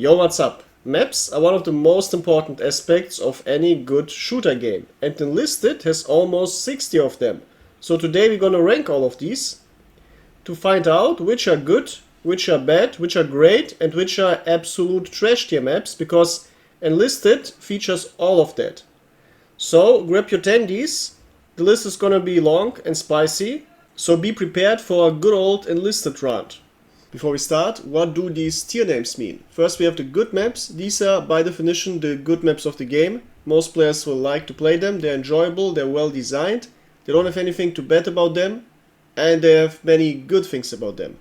Yo, what's up? Maps are one of the most important aspects of any good shooter game, and Enlisted has almost 60 of them. So today we're gonna rank all of these to find out which are good, which are bad, which are great, and which are absolute trash tier maps, because Enlisted features all of that. So grab your tendies, the list is gonna be long and spicy, so be prepared for a good old Enlisted round. Before we start, what do these tier names mean? First we have the good maps. These are by definition the good maps of the game. Most players will like to play them, they're enjoyable, they're well designed, they don't have anything to bad about them, and they have many good things about them.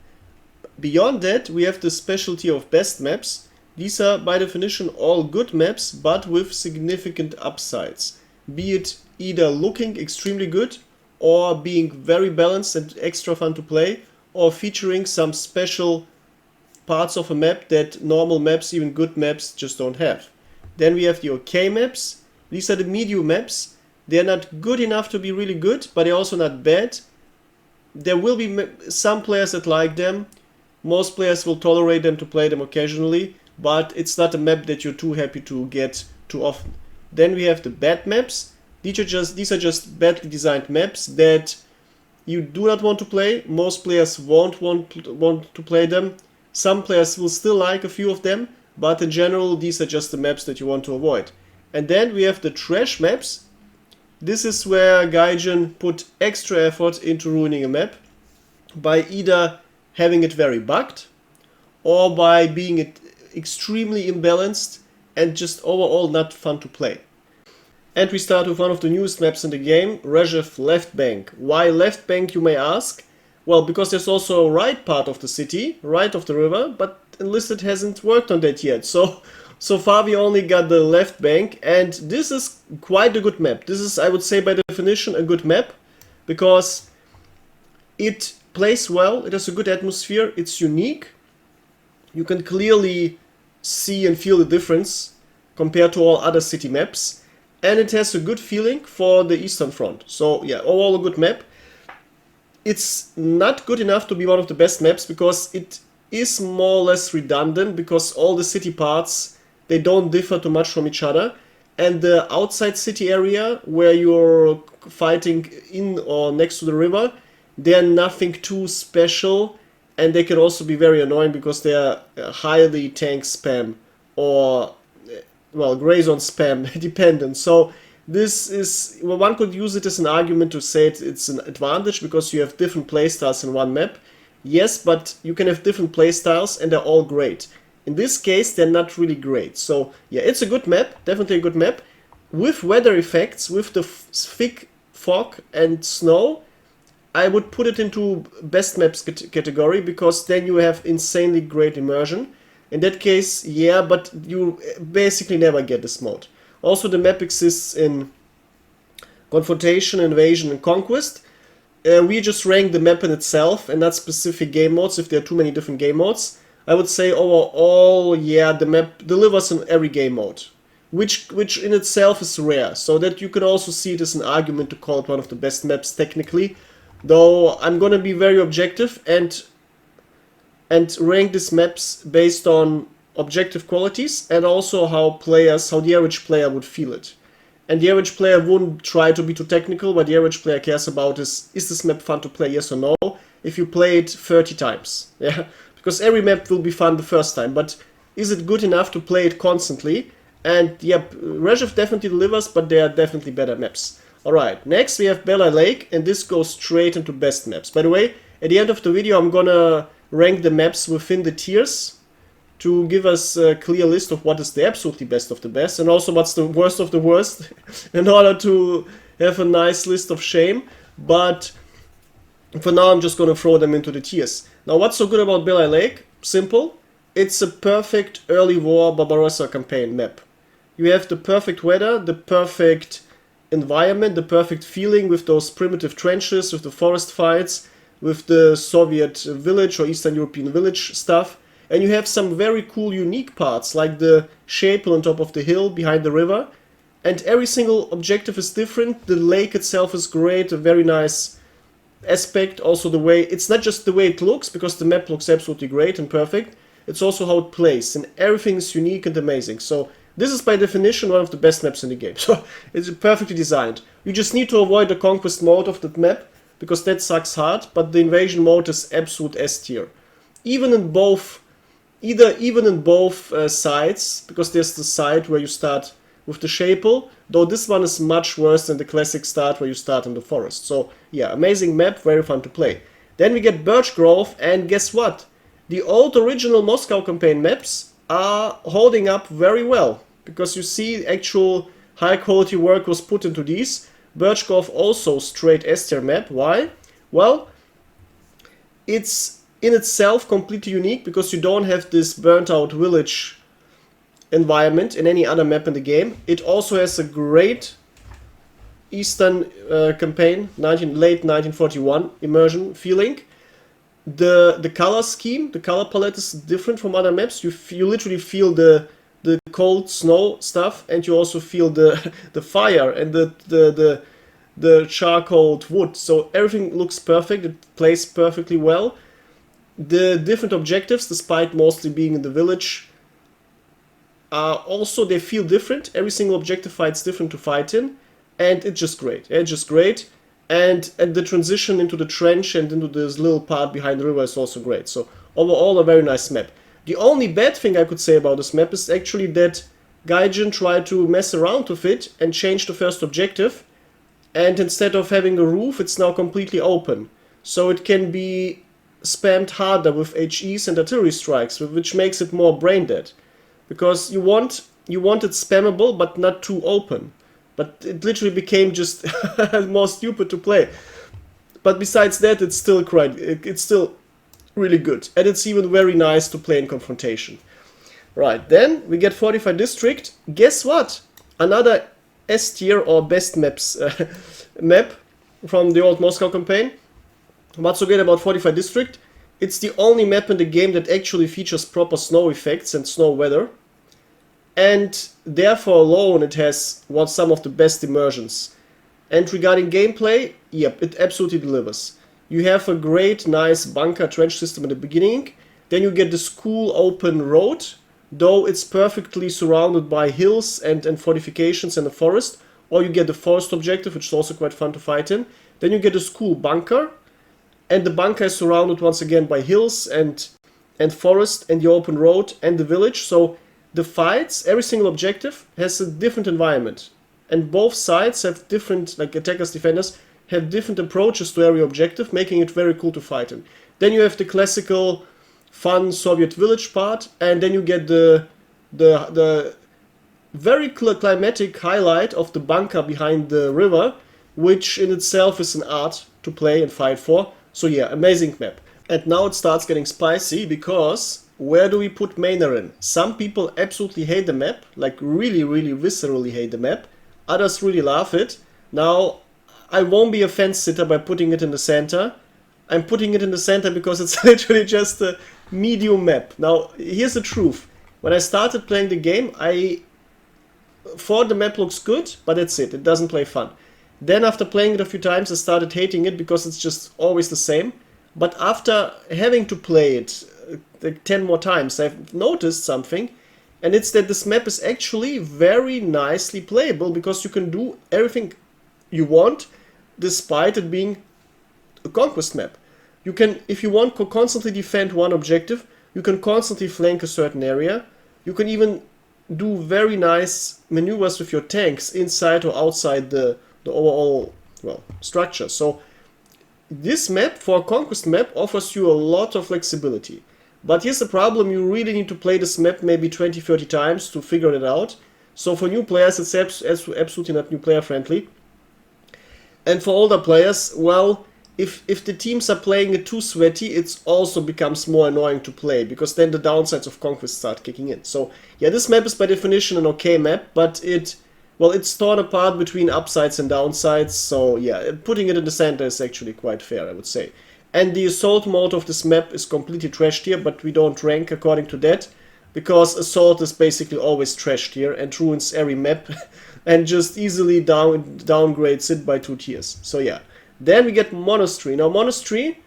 Beyond that we have the specialty of best maps. These are by definition all good maps, but with significant upsides. Be it either looking extremely good, or being very balanced and extra fun to play, or featuring some special parts of a map that normal maps, even good maps, just don't have. Then we have the okay maps. These are the medium maps. They're not good enough to be really good, but they're also not bad. There will be some players that like them. Most players will tolerate them to play them occasionally, but it's not a map that you're too happy to get too often. Then we have the bad maps. These are just badly designed maps that you do not want to play. Most players won't want to play them. Some players will still like a few of them, but in general these are just the maps that you want to avoid. And then we have the trash maps. This is where gaijin put extra effort into ruining a map by either having it very bugged or by being extremely imbalanced and just overall not fun to play. And we start with one of the newest maps in the game, Regev Left Bank. Why left bank, you may ask? Well, because there's also a right part of the city, right of the river, but Enlisted hasn't worked on that yet. So far we only got the left bank, and this is quite a good map. This is, I would say, by definition a good map, because it plays well, it has a good atmosphere, it's unique. You can clearly see and feel the difference compared to all other city maps. And it has a good feeling for the Eastern Front. So yeah, overall a good map. It's not good enough to be one of the best maps because it is more or less redundant, because all the city parts, they don't differ too much from each other. And the outside city area where you're fighting in or next to the river, they're nothing too special, and they can also be very annoying because they're highly tank spam or gray zone spam dependent. So this is, well, one could use it as an argument to say it's an advantage because you have different playstyles in one map. Yes, but you can have different playstyles and they're all great. In this case, they're not really great. So yeah, it's a good map, definitely a good map. With weather effects, with the thick fog and snow, I would put it into best maps category, because then you have insanely great immersion. In that case, yeah, but you basically never get this mode. Also, the map exists in Confrontation, Invasion, and Conquest. We just rank the map in itself and not specific game modes if there are too many different game modes. I would say overall, yeah, the map delivers in every game mode, which in itself is rare, so that you can also see it as an argument to call it one of the best maps technically. Though I'm gonna be very objective and rank these maps based on objective qualities and also how the average player would feel it. And the average player wouldn't try to be too technical. What the average player cares about is this map fun to play, yes or no? If you play it 30 times, yeah? Because every map will be fun the first time, but is it good enough to play it constantly? And yeah, Regev definitely delivers, but there are definitely better maps. Alright, next we have Bella Lake, and this goes straight into best maps. By the way, at the end of the video I'm gonna rank the maps within the tiers to give us a clear list of what is the absolutely best of the best, and also what's the worst of the worst, in order to have a nice list of shame. But for now I'm just gonna throw them into the tiers. Now, what's so good about Bella Lake? Simple. It's a perfect early war Barbarossa campaign map. You have the perfect weather, the perfect environment, the perfect feeling with those primitive trenches, with the forest fights, with the Soviet village or Eastern European village stuff. And you have some very cool unique parts, like the chapel on top of the hill behind the river. And every single objective is different. The lake itself is great, a very nice aspect. Also the way, it's not just the way it looks, because the map looks absolutely great and perfect, it's also how it plays, and everything is unique and amazing. So this is by definition one of the best maps in the game. So it's perfectly designed. You just need to avoid the conquest mode of that map, because that sucks hard, but the invasion mode is absolute S tier. Even in both sides, because there's the side where you start with the Shapel, though this one is much worse than the classic start where you start in the forest. So yeah, amazing map, very fun to play. Then we get Birch Grove, and guess what? The old original Moscow campaign maps are holding up very well, because you see actual high quality work was put into these. Birch Grove also straight S tier map. Why? Well, it's in itself completely unique, because you don't have this burnt out village environment in any other map in the game. It also has a great Eastern campaign, late 1941 immersion feeling. The color scheme, the color palette is different from other maps. You literally feel the cold snow stuff, and you also feel the fire and the charcoal wood. So everything looks perfect. It plays perfectly well. The different objectives, despite mostly being in the village, also they feel different. Every single objective fight's different to fight in, and it's just great. It's just great. And the transition into the trench and into this little part behind the river is also great. So overall, a very nice map. The only bad thing I could say about this map is actually that Gaijin tried to mess around with it and change the first objective, and instead of having a roof, it's now completely open. So it can be spammed harder with HEs and artillery strikes, which makes it more brain dead. Because you want it spammable, but not too open. But it literally became just more stupid to play. But besides that, it's still really good. And it's even very nice to play in confrontation. Right, then we get Fortified District. Guess what? Another S tier or best maps map from the old Moscow campaign. What's so great about Fortified District? It's the only map in the game that actually features proper snow effects and snow weather. And therefore alone it has some of the best immersions. And regarding gameplay, yep, it absolutely delivers. You have a great, nice bunker trench system in the beginning. Then you get this cool open road, though it's perfectly surrounded by hills and fortifications and a forest. Or you get the forest objective, which is also quite fun to fight in. Then you get this cool bunker. And the bunker is surrounded once again by hills and forest and the open road and the village. So the fights, every single objective has a different environment. And both sides have different, like attackers, defenders, have different approaches to every objective, making it very cool to fight in. Then you have the classical, fun Soviet village part, and then you get the very climatic highlight of the bunker behind the river, which in itself is an art to play and fight for. So yeah, amazing map. And now it starts getting spicy, because where do we put Maynard in? Some people absolutely hate the map, like really, really viscerally hate the map. Others really love it. Now, I won't be a fence sitter by putting it in the center. I'm putting it in the center because it's literally just a medium map. Now, here's the truth. When I started playing the game, I thought the map looks good, but that's it. It doesn't play fun. Then after playing it a few times, I started hating it because it's just always the same. But after having to play it like 10 more times, I've noticed something, and it's that this map is actually very nicely playable, because you can do everything you want despite it being a conquest map. You can, if you want to constantly defend one objective, you can constantly flank a certain area. You can even do very nice maneuvers with your tanks inside or outside the overall, well, structure. So this map, for a conquest map, offers you a lot of flexibility. But here's the problem: you really need to play this map maybe 20-30 times to figure it out. So for new players, it's absolutely not new player friendly. And for older players, well, if the teams are playing it too sweaty, it also becomes more annoying to play, because then the downsides of conquest start kicking in. So yeah, this map is by definition an okay map, but it's torn apart between upsides and downsides. So yeah, putting it in the center is actually quite fair, I would say. And the assault mode of this map is completely trashed here, but we don't rank according to that, because assault is basically always trashed here and ruins every map and just easily downgrades it by 2 tiers. So yeah. Then we get Monastery. Now Monastery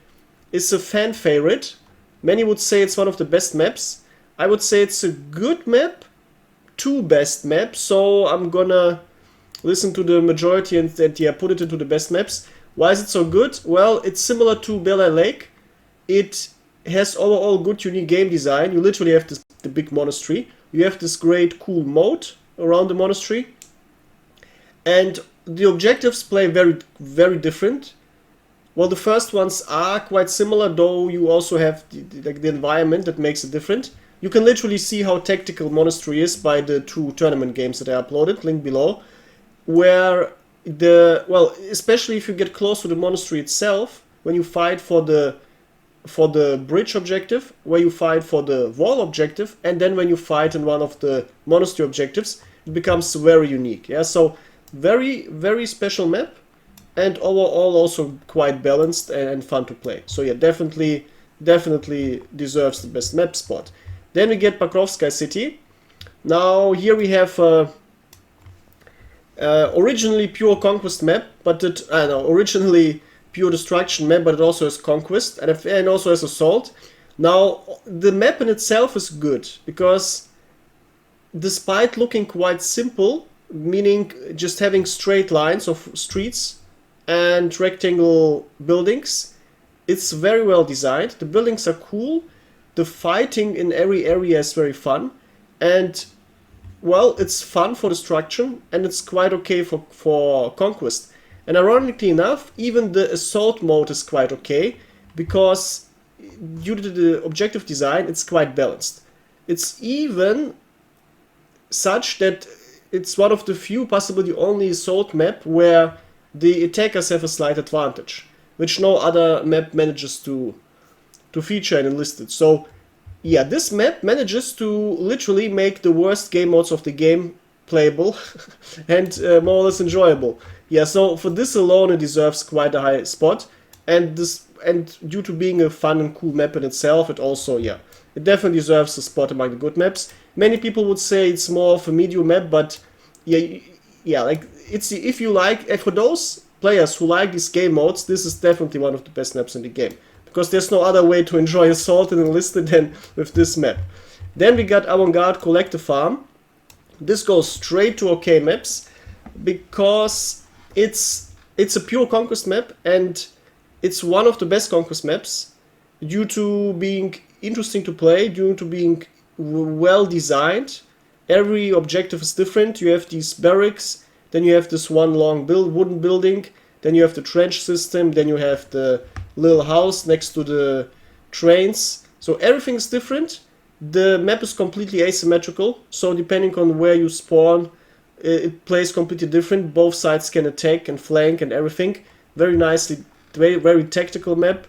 is a fan favorite. Many would say it's one of the best maps. I would say it's a good map, two best maps, so I'm gonna listen to the majority and that, yeah, put it into the best maps. Why is it so good? Well, it's similar to Bel Lake. It has overall good, unique game design. You literally have this, the big monastery. You have this great, cool moat around the monastery. And the objectives play very, very different. Well, the first ones are quite similar, though you also have the environment that makes it different. You can literally see how tactical Monastery is by the 2 tournament games that I uploaded, linked below, where well, especially if you get close to the monastery itself, when you fight for the bridge objective, where you fight for the wall objective, and then when you fight in one of the monastery objectives, it becomes very unique. Yeah, so very, very special map, and overall also quite balanced and fun to play. So yeah, definitely deserves the best map spot. Then we get Pakrovskaya city. Now here we have originally pure conquest map, but originally pure destruction map, but it also has conquest and also has assault. Now the map in itself is good because despite looking quite simple, meaning just having straight lines of streets and rectangle buildings, it's very well designed. The buildings are cool. The fighting in every area is very fun, and well, it's fun for destruction and it's quite okay for conquest. And ironically enough, even the assault mode is quite okay because due to the objective design, it's quite balanced. It's even such that it's one of the few, possibly the only assault map where the attackers have a slight advantage, which no other map manages to feature in Enlisted. So yeah, this map manages to literally make the worst game modes of the game playable and more or less enjoyable. Yeah, so for this alone it deserves quite a high spot, and due to being a fun and cool map in itself, it also, yeah, it definitely deserves a spot among the good maps. Many people would say it's more of a medium map, but yeah, like it's, if you like, for those players who like these game modes, this is definitely one of the best maps in the game, because there's no other way to enjoy Assault and Enlisted than with this map. Then we got Avantgarde Collective Farm. This goes straight to okay maps because it's a pure conquest map, and it's one of the best conquest maps due to being interesting to play, due to being well designed. Every objective is different. You have these barracks, then you have this one long wooden building, then you have the trench system, then you have the little house next to the trains. So everything is different. The map is completely asymmetrical, so depending on where you spawn, it plays completely different. Both sides can attack and flank and everything. Very nicely, very tactical map.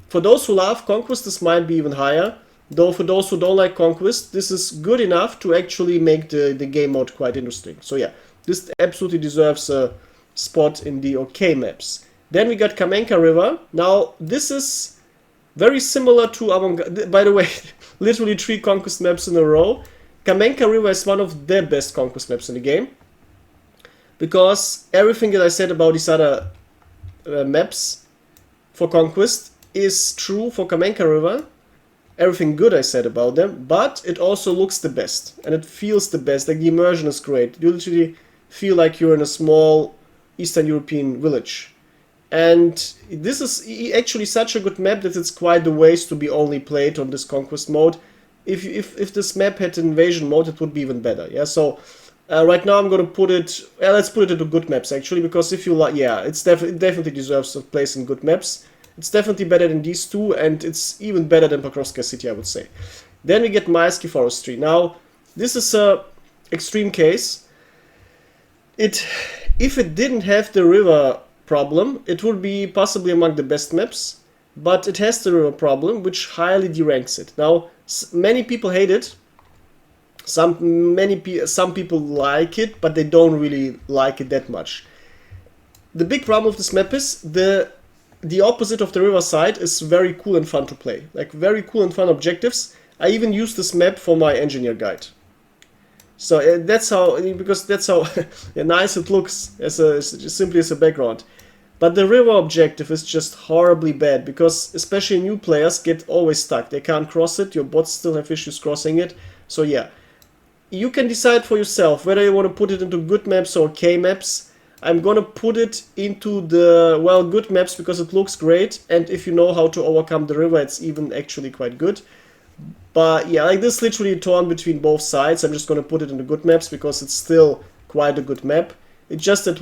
For those who love Conquest, this might be even higher. Though for those who don't like Conquest, this is good enough to actually make the game mode quite interesting. So yeah, this absolutely deserves a spot in the okay maps. Then we got Kamenka River. Now this is very similar to Avantgarde. By the way, literally 3 Conquest maps in a row. Kamenka River is one of the best Conquest maps in the game, because everything that I said about these other maps for Conquest is true for Kamenka River. Everything good I said about them, but it also looks the best and it feels the best. Like the immersion is great. You literally feel like you're in a small Eastern European village. And this is actually such a good map that it's quite a waste to be only played on this conquest mode. If this map had invasion mode, it would be even better. Yeah, so right now I'm gonna put it. Let's put it into good maps actually, because if you like, yeah, it definitely deserves a place in good maps. It's definitely better than these two, and it's even better than Pakrovskaya City, I would say. Then we get Maerski Forestry. Now this is a extreme case. If it didn't have the river problem, it would be possibly among the best maps, but it has the river problem, which highly deranks it. Now, many people hate it. Some people like it, but they don't really like it that much. The big problem of this map is the opposite of the riverside is very cool and fun to play. Like very cool and fun objectives. I even used this map for my engineer guide. So that's how, because that's how nice it looks simply as a background. But the river objective is just horribly bad, because especially new players get always stuck. They can't cross it, your bots still have issues crossing it. So yeah, you can decide for yourself whether you want to put it into good maps or okay maps. I'm gonna put it into the, well, good maps because it looks great, and if you know how to overcome the river, it's even actually quite good. But yeah, like this literally torn between both sides. I'm just gonna put it into good maps because it's still quite a good map. It's just that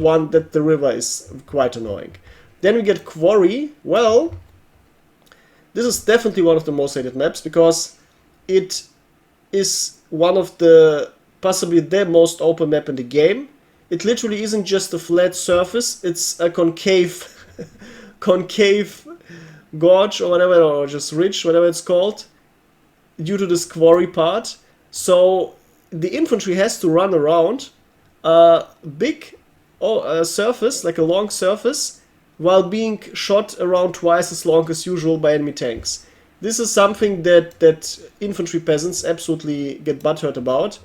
the river is quite annoying. Then we get Quarry. Well, this is definitely one of the most hated maps because it is one of the, possibly the most open map in the game. It literally isn't just a flat surface, it's a concave gorge or whatever, or just ridge, whatever it's called, due to this quarry part. So the infantry has to run around a big surface, like a long surface, while being shot around twice as long as usual by enemy tanks. This is something that infantry peasants absolutely get butthurt about.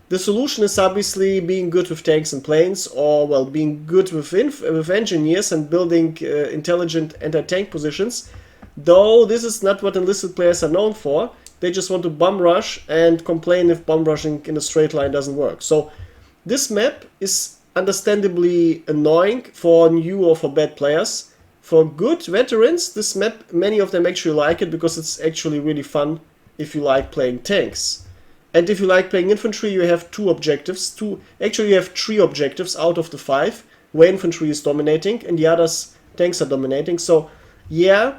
The solution is obviously being good with tanks and planes, or, well, being good with engineers and building intelligent anti-tank positions. Though this is not what enlisted players are known for. They just want to bomb rush and complain if bomb rushing in a straight line doesn't work. So this map is understandably annoying for new or for bad players. For good veterans, this map, many of them actually like it because it's actually really fun if you like playing tanks. And if you like playing infantry, you have two objectives. Actually, you have 3 objectives out of the 5, where infantry is dominating and the others tanks are dominating. So yeah,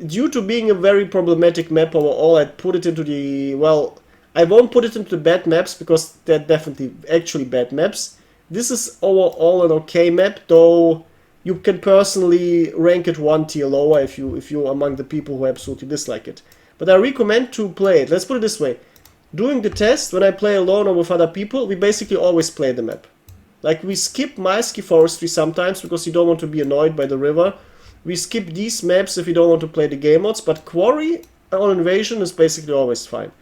due to being a very problematic map overall, I'd put it into the, well, I won't put it into the bad maps because they're definitely actually bad maps. This is overall an okay map, though you can personally rank it 1 tier lower if you're among the people who absolutely dislike it. But I recommend to play it. Let's put it this way. Doing the test, when I play alone or with other people, we basically always play the map. Like, we skip Maisky Forestry sometimes because you don't want to be annoyed by the river. We skip these maps if you don't want to play the game mods, but Quarry on Invasion is basically always fine.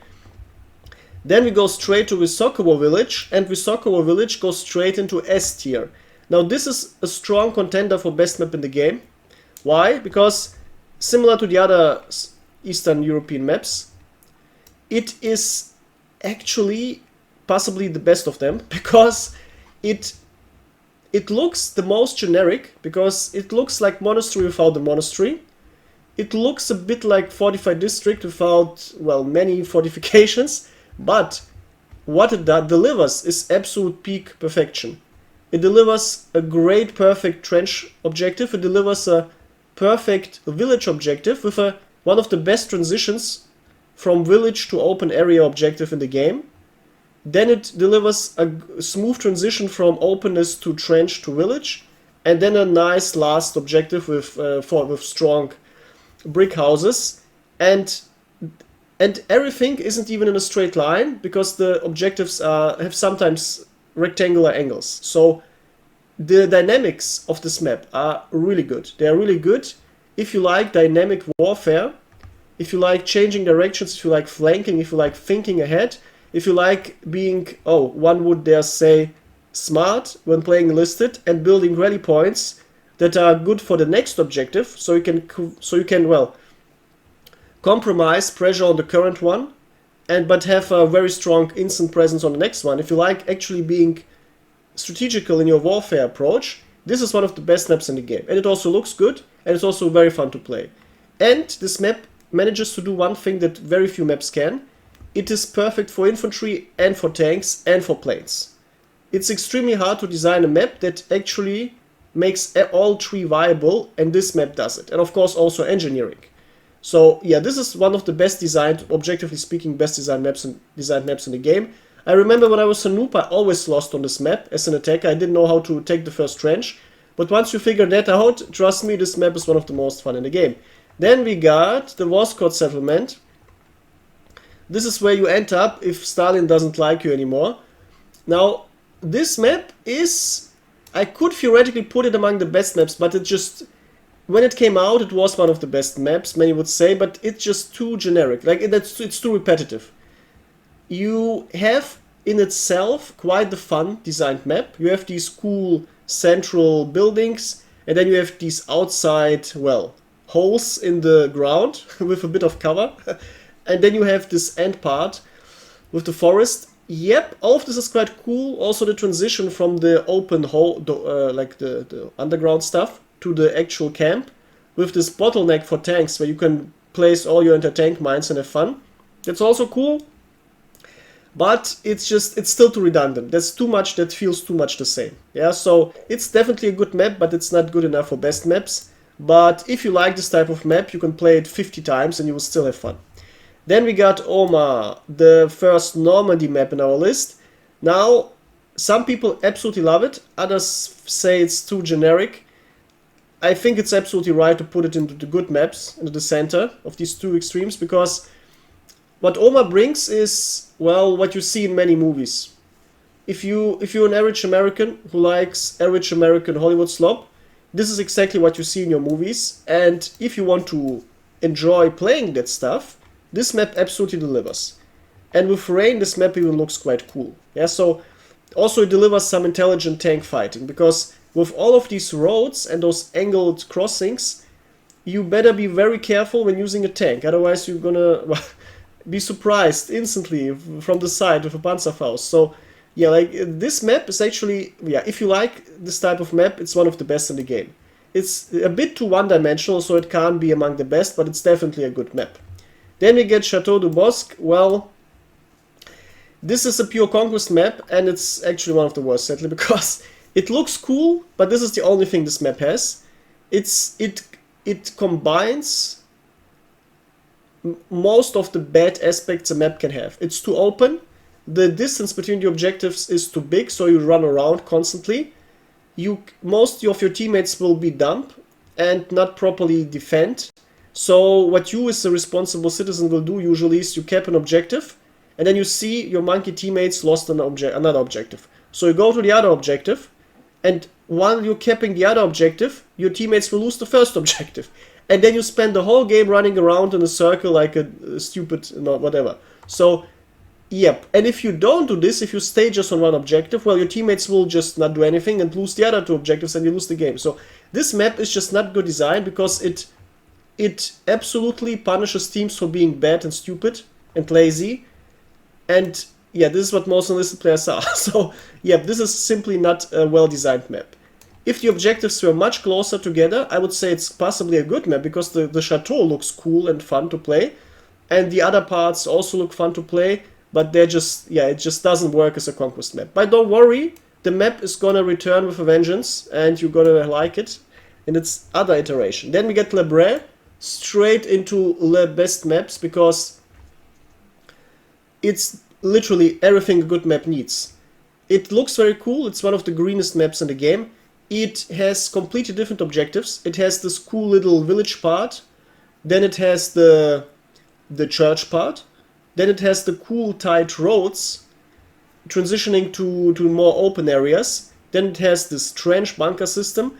Then we go straight to Vysokovo Village, and Vysokovo Village goes straight into S tier. Now this is a strong contender for best map in the game. Why? Because similar to the other Eastern European maps, it is actually possibly the best of them, because it looks the most generic, because it looks like Monastery without the monastery. It looks a bit like Fortified District without, well, many fortifications, but what it delivers is absolute peak perfection. It delivers a great perfect trench objective, it delivers a perfect village objective with one of the best transitions from village to open area objective in the game. Then it delivers a smooth transition from openness to trench to village, and then a nice last objective with strong brick houses, and everything isn't even in a straight line because the objectives have sometimes rectangular angles. So the dynamics of this map are really good. They are really good if you like dynamic warfare, if you like changing directions, if you like flanking, if you like thinking ahead, if you like being, one would dare say, smart when playing Enlisted and building rally points that are good for the next objective, so you can well, compromise pressure on the current one, but have a very strong instant presence on the next one. If you like actually being strategical in your warfare approach, this is one of the best maps in the game. And it also looks good, and it's also very fun to play. And this map manages to do one thing that very few maps can. It is perfect for infantry and for tanks and for planes. It's extremely hard to design a map that actually makes all 3 viable, and this map does it. And of course also engineering. So yeah, this is one of the best designed, objectively speaking, best designed maps in the game. I remember when I was a noob, I always lost on this map as an attacker. I didn't know how to take the first trench. But once you figure that out, trust me, this map is one of the most fun in the game. Then we got the Voskot settlement. This is where you end up if Stalin doesn't like you anymore. Now, this map is... I could theoretically put it among the best maps, but it just... When it came out, it was one of the best maps, many would say, but it's just too generic. Like, it's too repetitive. You have, in itself, quite the fun designed map. You have these cool central buildings, and then you have these outside, well, holes in the ground with a bit of cover, and then you have this end part with the forest. Yep, all of this is quite cool. Also the transition from the open hole, like the underground stuff, to the actual camp, with this bottleneck for tanks where you can place all your anti-tank mines and have fun. That's also cool. But it's still too redundant. That's too much, that feels too much the same. Yeah, so it's definitely a good map, but it's not good enough for best maps. But if you like this type of map, you can play it 50 times and you will still have fun. Then we got Omar, the first Normandy map in our list. Now, some people absolutely love it, others say it's too generic. I think it's absolutely right to put it into the good maps, into the center of these two extremes, because what Omar brings is, well, what you see in many movies. If you're an average American who likes average American Hollywood slop, this is exactly what you see in your movies. And if you want to enjoy playing that stuff, this map absolutely delivers. And with rain, this map even looks quite cool. Yeah, so also it delivers some intelligent tank fighting, because with all of these roads and those angled crossings, you better be very careful when using a tank. Otherwise, you're gonna be surprised instantly from the side with a Panzerfaust. So yeah, like this map is actually, yeah, if you like this type of map, it's one of the best in the game. It's a bit too one-dimensional, so it can't be among the best, but it's definitely a good map. Then we get Chateau du Bosque. Well, this is a pure conquest map, and it's actually one of the worst, sadly, because it looks cool, but this is the only thing this map has. It combines most of the bad aspects a map can have. It's too open. The distance between the objectives is too big, so you run around constantly. Most of your teammates will be dumb and not properly defend. So what you as a responsible citizen will do usually is you cap an objective, and then you see your monkey teammates lost another objective. So you go to the other objective, and while you're capping the other objective, your teammates will lose the first objective. And then you spend the whole game running around in a circle like a stupid, whatever. So, yep. And if you don't do this, if you stay just on one objective, well, your teammates will just not do anything and lose the other two objectives, and you lose the game. So this map is just not good design, because it absolutely punishes teams for being bad and stupid and lazy. And yeah, this is what most Enlisted players are. So yeah, this is simply not a well-designed map. If the objectives were much closer together, I would say it's possibly a good map, because the chateau looks cool and fun to play. And the other parts also look fun to play, but they're just, yeah, it just doesn't work as a conquest map. But don't worry, the map is gonna return with a vengeance, and you're gonna like it in its other iteration. Then we get Le Bray, straight into the best maps, because it's literally everything a good map needs. It looks very cool. It's one of the greenest maps in the game. It has completely different objectives. It has this cool little village part. Then it has the church part. Then it has the cool tight roads transitioning to more open areas. Then it has this trench bunker system.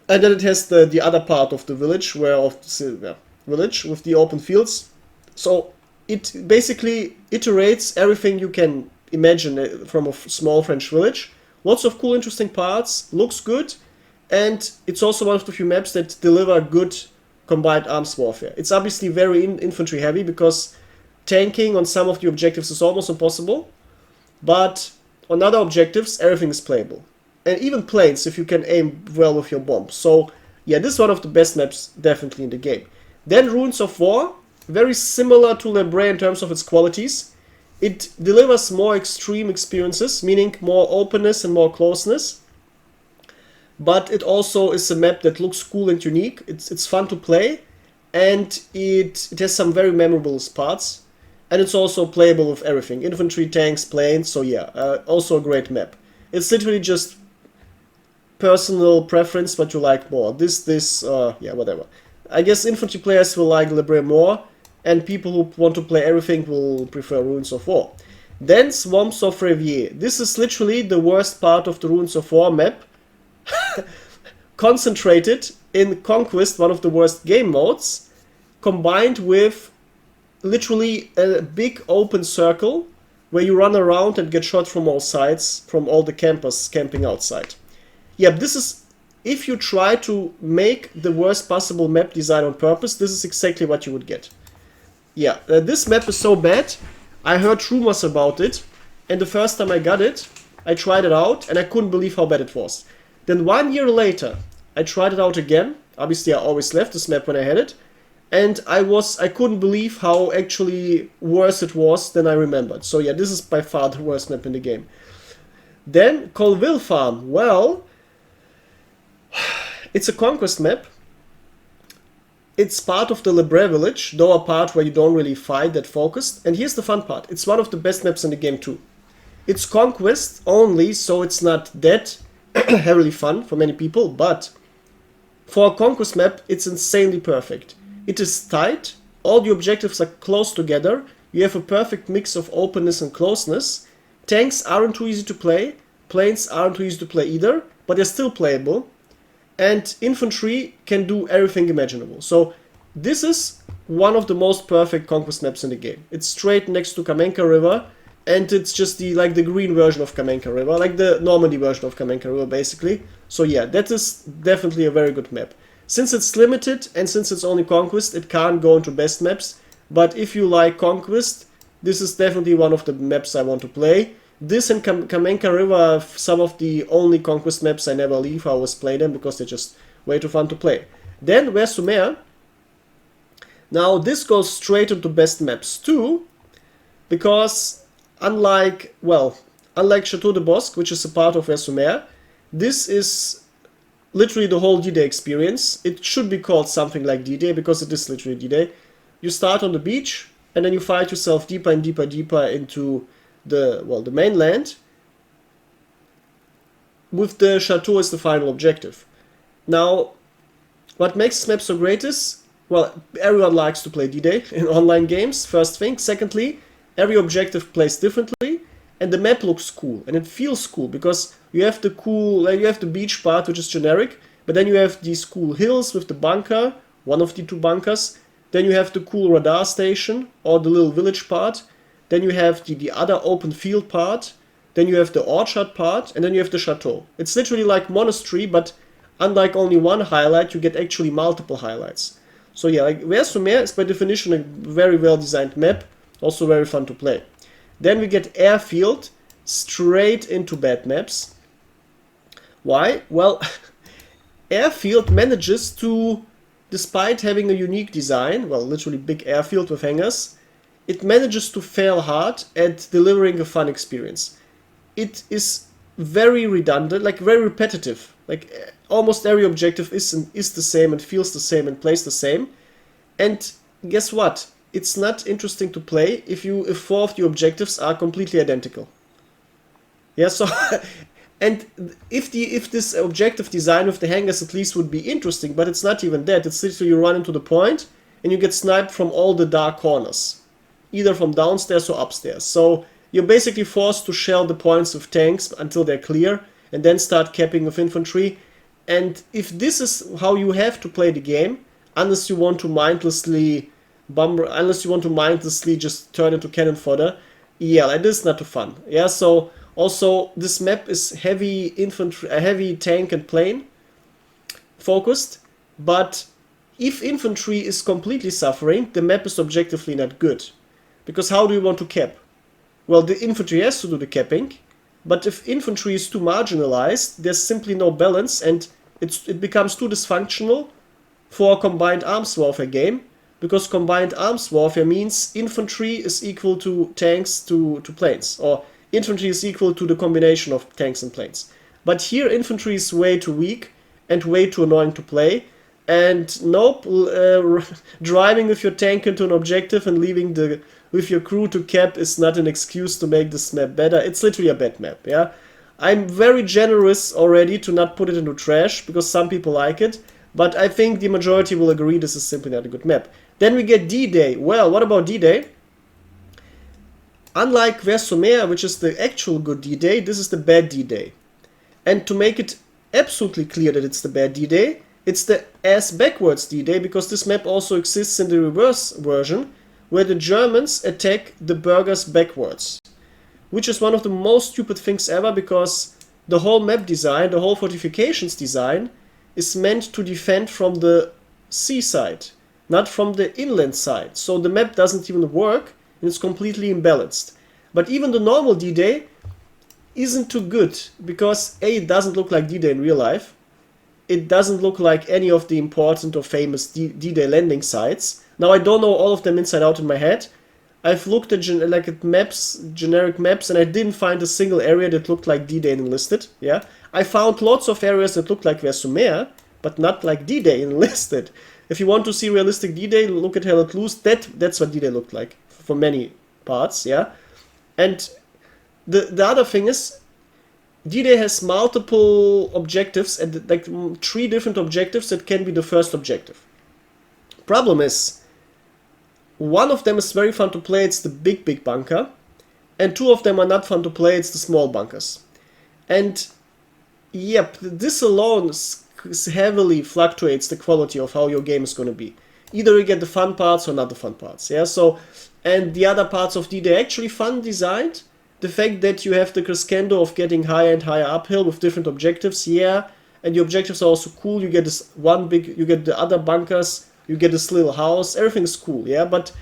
And then it has the other part of the village, village with the open fields. So it basically iterates everything you can imagine from a small French village. Lots of cool, interesting parts, looks good, and it's also one of the few maps that deliver good combined arms warfare. It's obviously very infantry heavy, because tanking on some of the objectives is almost impossible, but on other objectives everything is playable. And even planes, if you can aim well with your bombs. So yeah, this is one of the best maps definitely in the game. Then Ruins of War, very similar to Le Bray in terms of its qualities. It delivers more extreme experiences, meaning more openness and more closeness. But it also is a map that looks cool and unique. It's fun to play, and it has some very memorable parts. And it's also playable with everything. Infantry, tanks, planes, so yeah, also a great map. It's literally just personal preference, what you like more. Yeah, whatever. I guess infantry players will like Le Bray more, and people who want to play everything will prefer Ruins of War. Then Swamps of Revier. This is literally the worst part of the Ruins of War map. Concentrated in Conquest, one of the worst game modes, combined with literally a big open circle where you run around and get shot from all sides, from all the campers camping outside. Yeah, this is if you try to make the worst possible map design on purpose, this is exactly what you would get. Yeah, this map is so bad. I heard rumors about it, and the first time I got it, I tried it out, and I couldn't believe how bad it was. Then 1 year later, I tried it out again. Obviously, I always left this map when I had it, and I couldn't believe how actually worse it was than I remembered. So yeah, this is by far the worst map in the game. Then Colville Farm. Well, it's a conquest map. It's part of the Le Bray village, though a part where you don't really fight that focused. And here's the fun part. It's one of the best maps in the game too. It's conquest only, so it's not that heavily fun for many people, but for a conquest map, it's insanely perfect. It is tight, all the objectives are close together, you have a perfect mix of openness and closeness. Tanks aren't too easy to play, planes aren't too easy to play either, but they're still playable. And infantry can do everything imaginable. So this is one of the most perfect conquest maps in the game. It's straight next to Kamenka River, and it's just the green version of Kamenka River, like the Normandy version of Kamenka River basically. So yeah, that is definitely a very good map. Since it's limited and since it's only conquest, it can't go into best maps. But if you like conquest, this is definitely one of the maps I want to play. This and Kamenka River are some of the only conquest maps I never leave. I always play them because they're just way too fun to play. Then Versumer. Now this goes straight into best maps too, because unlike Chateau de Bosque, which is a part of Versumer, this is literally the whole D-Day experience. It should be called something like D-Day because it is literally D-Day. You start on the beach and then you fight yourself deeper and deeper into the mainland, with the chateau as the final objective. Now, what makes this map so great is, well, everyone likes to play D-Day in online games, first thing. Secondly, every objective plays differently, and the map looks cool, and it feels cool, because you have the beach part, which is generic, but then you have these cool hills with the bunker, one of the two bunkers, then you have the cool radar station, or the little village part, then you have the other open field part, then you have the orchard part, and then you have the chateau. It's literally like Monastery, but unlike only one highlight, you get actually multiple highlights. So yeah, like Versumer is by definition a very well designed map, also very fun to play. Then we get Airfield, straight into bad maps. Why? Well, Airfield manages to, despite having a unique design, well, literally big airfield with hangars, it manages to fail hard at delivering a fun experience. It is very redundant, like very repetitive. Like almost every objective is the same and feels the same and plays the same. And guess what? It's not interesting to play if 4 of the objectives are completely identical. Yeah, so and if this objective design with the hangars at least would be interesting, but it's not even that. It's literally you run into the point and you get sniped from all the dark corners, either from downstairs or upstairs. So you're basically forced to shell the points with tanks until they're clear, and then start capping with infantry. And if this is how you have to play the game, unless you want to mindlessly just turn into cannon fodder, yeah, that is not too fun. Yeah, so also this map is heavy tank and plane focused, but if infantry is completely suffering, the map is objectively not good. Because how do you want to cap? Well, the infantry has to do the capping, but if infantry is too marginalized, there's simply no balance, and it becomes too dysfunctional for a combined arms warfare game, because combined arms warfare means infantry is equal to tanks to planes, or infantry is equal to the combination of tanks and planes. But here infantry is way too weak and way too annoying to play, and nope, driving with your tank into an objective and leaving with your crew to cap is not an excuse to make this map better. It's literally a bad map, yeah? I'm very generous already to not put it into trash, because some people like it, but I think the majority will agree this is simply not a good map. Then we get D-Day. Well, what about D-Day? Unlike Versumer, which is the actual good D-Day, this is the bad D-Day. And to make it absolutely clear that it's the bad D-Day, it's the ass backwards D-Day, because this map also exists in the reverse version, where the Germans attack the burghers backwards. Which is one of the most stupid things ever, because the whole map design, the whole fortifications design, is meant to defend from the sea side, not from the inland side. So the map doesn't even work, and it's completely imbalanced. But even the normal D-Day isn't too good, because A, it doesn't look like D-Day in real life. It doesn't look like any of the important or famous D-Day landing sites. Now, I don't know all of them inside out in my head. I've looked at maps, generic maps, and I didn't find a single area that looked like D-Day in Enlisted. Yeah, I found lots of areas that looked like Versumer, but not like D-Day in Enlisted. If you want to see realistic D-Day, look at Hell Let Loose. That's what D-Day looked like for many parts. Yeah, and the other thing is, D-Day has multiple objectives and like 3 different objectives that can be the first objective. Problem is, one of them is very fun to play, it's the big bunker, and 2 of them are not fun to play, it's the small bunkers. And yep, this alone heavily fluctuates the quality of how your game is going to be. Either you get the fun parts or not the fun parts. Yeah, so, and the other parts of D-Day actually fun designed. The fact that you have the crescendo of getting higher and higher uphill with different objectives, yeah, and the objectives are also cool. You get this one big, you get the other bunkers, you get this little house, everything's cool, yeah, but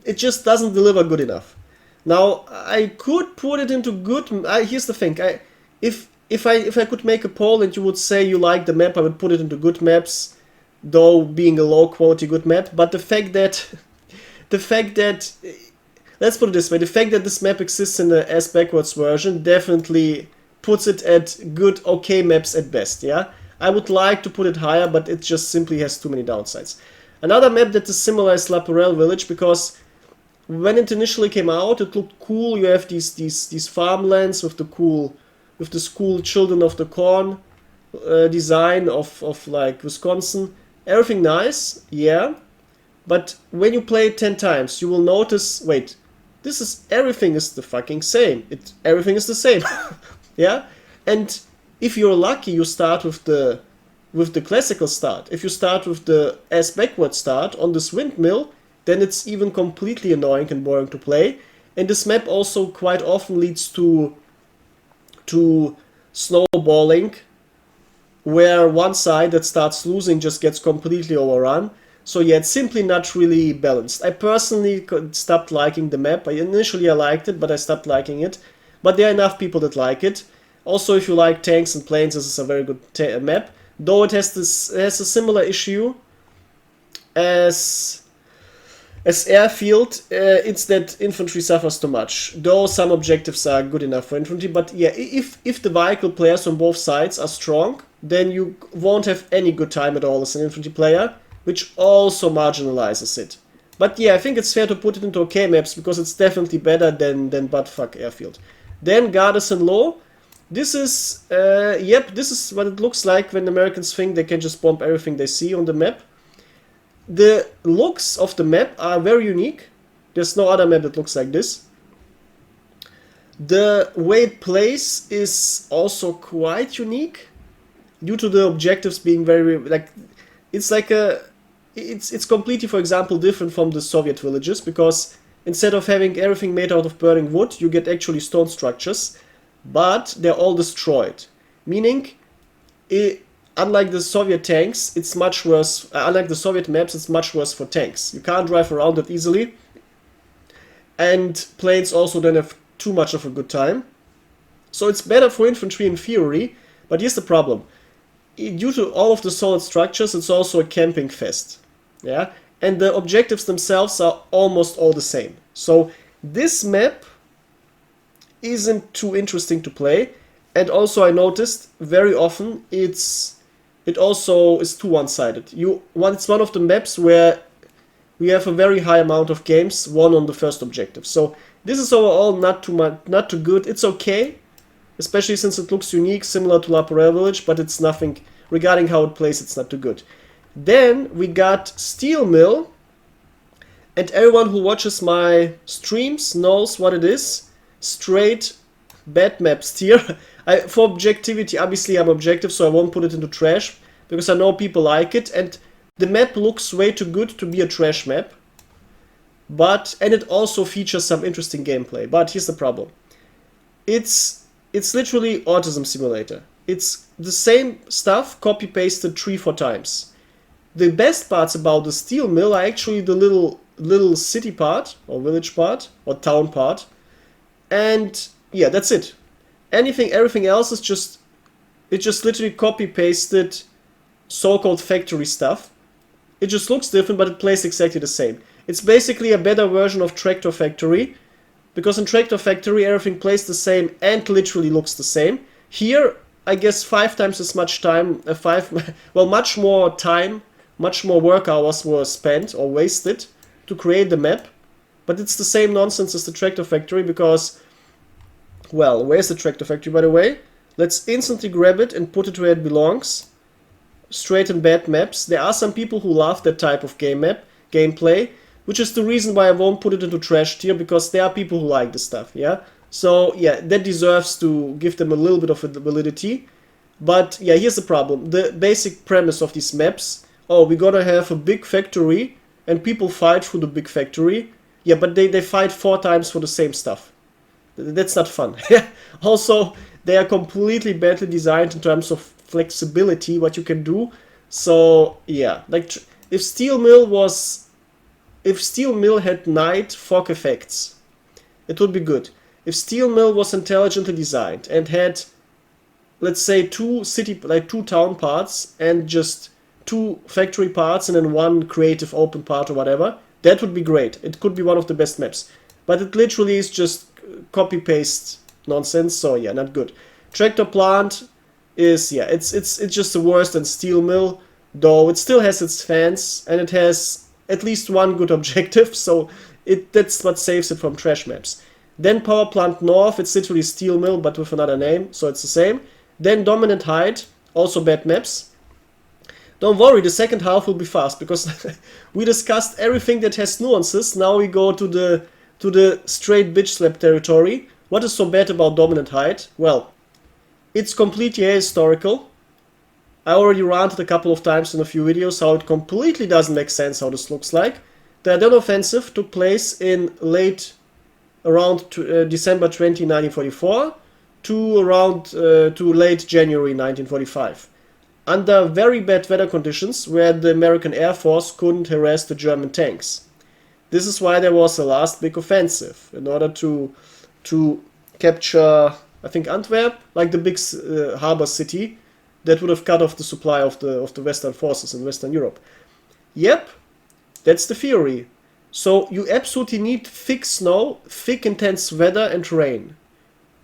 it just doesn't deliver good enough. Now, I could put it into good, here's the thing, if I could make a poll and you would say you like the map, I would put it into good maps, though being a low quality good map, but the fact that, let's put it this way, the fact that this map exists in the S-backwards version definitely puts it at good, okay maps at best, yeah? I would like to put it higher, but it just simply has too many downsides. Another map that is similar is La Perelle Village, because when it initially came out, it looked cool. You have these farmlands with this cool Children of the Corn design of like Wisconsin. Everything nice, yeah. But when you play it 10 times, you will notice, wait, everything is the fucking same. Everything is the same, yeah. And if you're lucky, you start with the classical start. If you start with the S-backward start on this windmill, then it's even completely annoying and boring to play. And this map also quite often leads to snowballing, where one side that starts losing just gets completely overrun. So yeah, it's simply not really balanced. I personally stopped liking the map. Initially I liked it, but I stopped liking it. But there are enough people that like it. Also, if you like tanks and planes, this is a very good map. Though it has a similar issue as Airfield, it's that infantry suffers too much. Though some objectives are good enough for infantry, but yeah, if the vehicle players on both sides are strong, then you won't have any good time at all as an infantry player, which also marginalizes it. But yeah, I think it's fair to put it into okay maps, because it's definitely better than buttfuck Airfield. Then Garrison Law. This is, this is what it looks like when Americans think they can just bomb everything they see on the map. The looks of the map are very unique. There's no other map that looks like this. The way it plays is also quite unique, due to the objectives being very, like, it's completely, for example, different from the Soviet villages, because instead of having everything made out of burning wood, you get actually stone structures. But they're all destroyed, meaning, unlike the Soviet tanks, it's much worse. Unlike the Soviet maps, it's much worse for tanks. You can't drive around it easily, and planes also don't have too much of a good time. So it's better for infantry in theory, but here's the problem: due to all of the solid structures, it's also a camping fest. Yeah, and the objectives themselves are almost all the same. So this map isn't too interesting to play, and also I noticed very often it also is too one-sided. It's one of the maps where we have a very high amount of games won on the first objective. So this is overall not too good. It's okay, especially since it looks unique, similar to La Perelle Village, but it's nothing regarding how it plays. It's not too good. Then we got Steel Mill, and everyone who watches my streams knows what it is. Straight bad maps tier. For objectivity, obviously I'm objective, so I won't put it into trash, because I know people like it, and the map looks way too good to be a trash map. And it also features some interesting gameplay. But here's the problem: it's literally Autism Simulator. it's the same stuff copy-pasted 3-4 times. The best parts about the steel mill are actually the little city part, or village part, or town part. And yeah, that's it. Everything else is just, it just literally copy-pasted so-called factory stuff. It just looks different, but it plays exactly the same. It's basically a better version of Tractor Factory, because in Tractor Factory everything plays the same and literally looks the same. Here, I guess 5 times as much time, much more time, much more work hours were spent or wasted to create the map. But it's the same nonsense as the Tractor Factory, because, well, where's the Tractor Factory, by the way? Let's instantly grab it and put it where it belongs. Straight and bad maps. There are some people who love that type of gameplay, which is the reason why I won't put it into trash tier, because there are people who like this stuff, yeah? So, yeah, that deserves to give them a little bit of validity. But, yeah, here's the problem. The basic premise of these maps, oh, we gotta have a big factory, and people fight through the big factory. Yeah, but they fight 4 times for the same stuff. That's not fun. Also, they are completely badly designed in terms of flexibility, what you can do. So, yeah, like, if Steel Mill had night fog effects, it would be good. If Steel Mill was intelligently designed and had, let's say, 2 town parts and just 2 factory parts and then 1 creative open part or whatever, that would be great. It could be one of the best maps. But it literally is just copy-paste nonsense, so yeah, not good. Tractor Plant is, yeah, it's just worse than Steel Mill, though it still has its fans, and it has at least 1 good objective, so that's what saves it from trash maps. Then Power Plant North, it's literally Steel Mill, but with another name, so it's the same. Then Dominant Height, also bad maps. Don't worry, the second half will be fast, because we discussed everything that has nuances. Now we go to the straight bitch slap territory. What is so bad about Dominant Height? Well, it's completely ahistorical. I already ranted a couple of times in a few videos how it completely doesn't make sense how this looks like. The Ardennes Offensive took place in around December 20, 1944 to late January 1945. Under very bad weather conditions where the American Air Force couldn't harass the German tanks. This is why there was a last big offensive, in order to capture, I think, Antwerp, like the big harbor city that would have cut off the supply of the Western forces in Western Europe. Yep, that's the theory. So you absolutely need thick snow, thick intense weather and rain.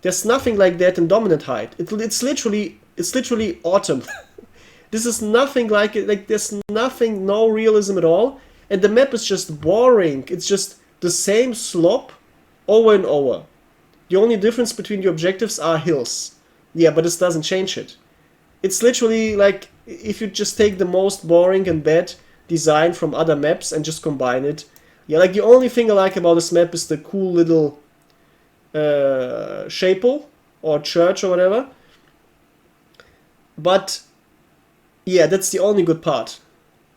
There's nothing like that in Dominant Height. It's literally autumn. This is nothing like it. Like, there's nothing, no realism at all. And the map is just boring. It's just the same slop over and over. The only difference between the objectives are hills. Yeah, but this doesn't change it. It's literally like if you just take the most boring and bad design from other maps and just combine it. Yeah, like the only thing I like about this map is the cool little chapel or church or whatever. But yeah, that's the only good part.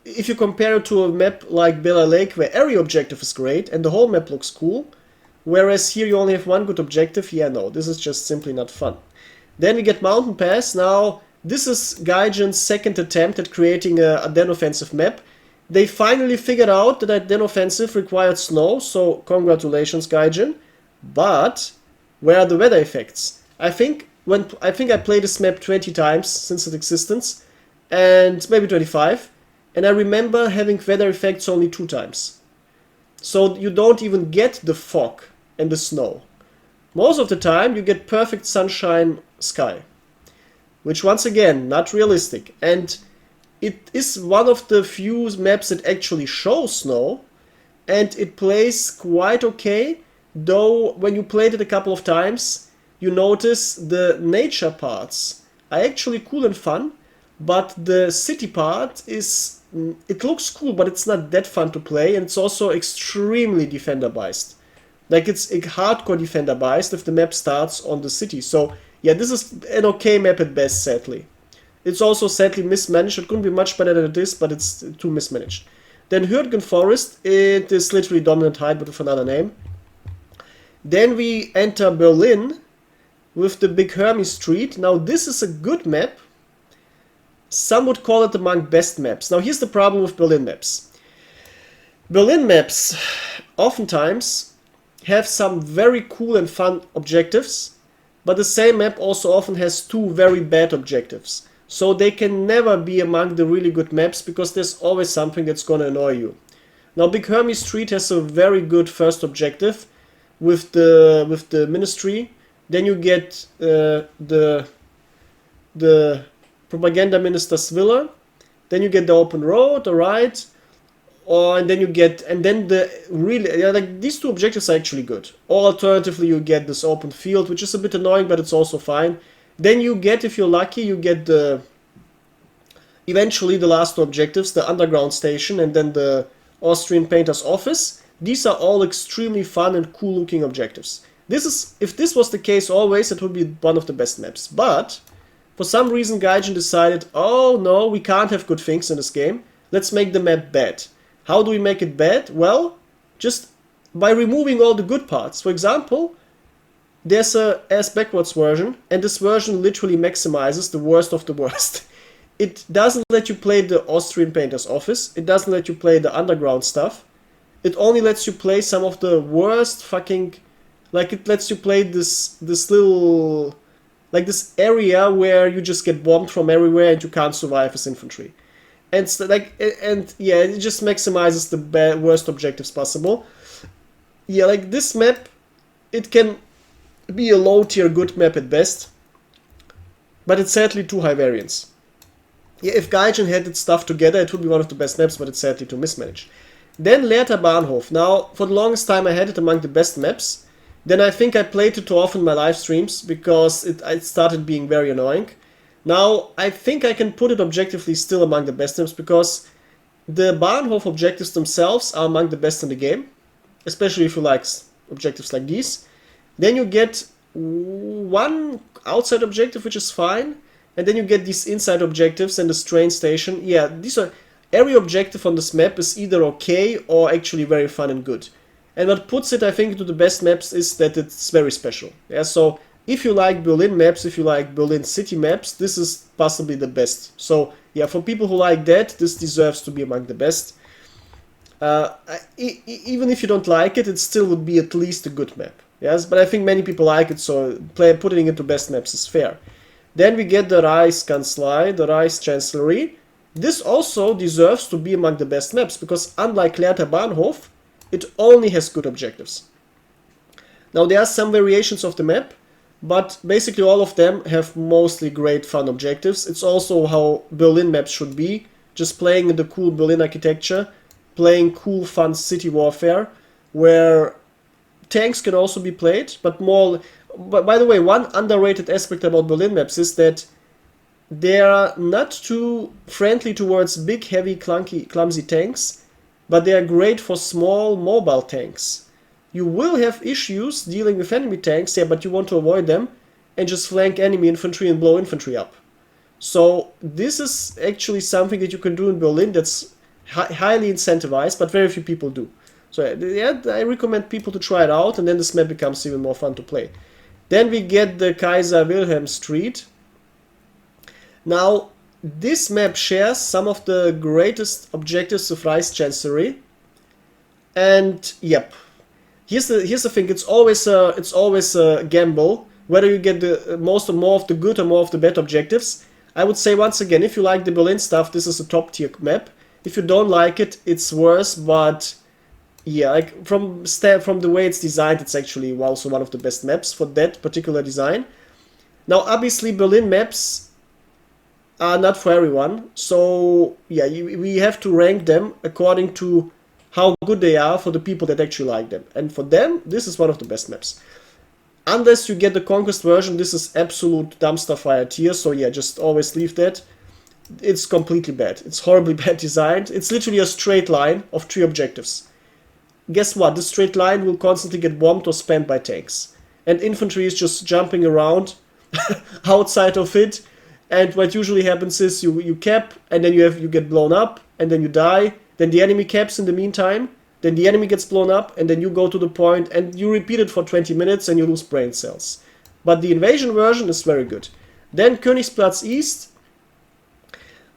If you compare it to a map like Bella Lake, where every objective is great and the whole map looks cool, whereas here you only have 1 good objective, yeah, no, this is just simply not fun. Then we get Mountain Pass. Now, this is Gaijin's second attempt at creating a Ardennes Offensive map. They finally figured out that Ardennes Offensive required snow, so congratulations, Gaijin. But where are the weather effects? I think I played this map 20 times since its existence, and maybe 25, and I remember having weather effects only 2 times. So you don't even get the fog and the snow. Most of the time you get perfect sunshine sky, which once again, not realistic. And it is one of the few maps that actually show snow, and it plays quite okay, though when you played it a couple of times, you notice the nature parts are actually cool and fun, but the city part is, it looks cool, but it's not that fun to play, and it's also extremely defender-biased. Like, it's a hardcore defender-biased if the map starts on the city. So, yeah, this is an okay map at best, sadly. It's also sadly mismanaged. It couldn't be much better than it is, but it's too mismanaged. Then Hürtgen Forest, it is literally Dominant Height, but with another name. Then we enter Berlin, with the Big Hermes Street. Now this is a good map. Some would call it among best maps. Now here's the problem with Berlin maps. Berlin maps oftentimes have some very cool and fun objectives, but the same map also often has two very bad objectives. So they can never be among the really good maps because there's always something that's gonna annoy you. Now Big Hermes Street has a very good first objective with the ministry. Then you get the propaganda minister's villa. Then you get the open road, alright. And then the really, like these two objectives are actually good. Or alternatively you get this open field, which is a bit annoying, but it's also fine. Then you get, if you're lucky, you get eventually the last two objectives, the underground station and then the Austrian painter's office. These are all extremely fun and cool looking objectives. If this was the case always, it would be one of the best maps. But for some reason gaijin decided, oh no, we can't have good things in this game. Let's make the map bad. How do we make it bad? Well, just by removing all the good parts. For example, there's a ass backwards version, and this version literally maximizes the worst of the worst. It doesn't let you play the Austrian painter's office. It doesn't let you play the underground stuff. It only lets you play some of the worst fucking... Like, it lets you play this little... Like, this area where you just get bombed from everywhere and you can't survive as infantry. And yeah, it just maximizes the worst objectives possible. Yeah, like this map, it can be a low tier good map at best, but it's sadly too high variance. Yeah, if gaijin had its stuff together, it would be one of the best maps, but it's sadly too mismanaged. Then Lehrter Bahnhof. Now, for the longest time I had it among the best maps. Then I think I played it too often in my live streams because it started being very annoying. Now, I think I can put it objectively still among the best maps because the Bahnhof objectives themselves are among the best in the game, especially if you like objectives like these. Then you get one outside objective, which is fine, and then you get these inside objectives and the train station. Yeah, every objective on this map is either okay or actually very fun and good. And what puts it, I think, into the best maps is that it's very special. Yeah, so if you like Berlin maps, if you like Berlin city maps, this is possibly the best. So yeah, for people who like that, this deserves to be among the best. Even if you don't like it, it still would be at least a good map. Yes, but I think many people like it, so putting it into best maps is fair. Then we get the Reichskanzlei, the Reichschancellery. This also deserves to be among the best maps, because unlike Lehrter Bahnhof, it only has good objectives. Now there are some variations of the map, but basically all of them have mostly great fun objectives. It's also how Berlin maps should be, just playing in the cool Berlin architecture, playing cool fun city warfare, where tanks can also be played, but more... But by the way, one underrated aspect about Berlin maps is that they are not too friendly towards big, heavy, clumsy tanks, but they are great for small, mobile tanks. You will have issues dealing with enemy tanks, yeah, but you want to avoid them and just flank enemy infantry and blow infantry up. So this is actually something that you can do in Berlin that's highly incentivized, but very few people do. So yeah, I recommend people to try it out, and then this map becomes even more fun to play. Then we get the Kaiser Wilhelm Street. Now, this map shares some of the greatest objectives of Reichschancellery, and yep, here's the thing. It's always a gamble whether you get the more of the good or more of the bad objectives. I would say once again, if you like the Berlin stuff, this is a top tier map. If you don't like it, it's worse. But yeah, like from the way it's designed, it's actually also one of the best maps for that particular design. Now, obviously, Berlin maps are not for everyone, so yeah, we have to rank them according to how good they are for the people that actually like them. And for them, this is one of the best maps. Unless you get the Conquest version, this is absolute dumpster fire tier, so yeah, just always leave that. It's completely bad. It's horribly bad designed. It's literally a straight line of 3 objectives. Guess what? This straight line will constantly get bombed or spammed by tanks. And infantry is just jumping around outside of it. And what usually happens is you cap, and then you get blown up, and then you die. Then the enemy caps in the meantime. Then the enemy gets blown up, and then you go to the point, and you repeat it for 20 minutes, and you lose brain cells. But the invasion version is very good. Then Königsplatz East.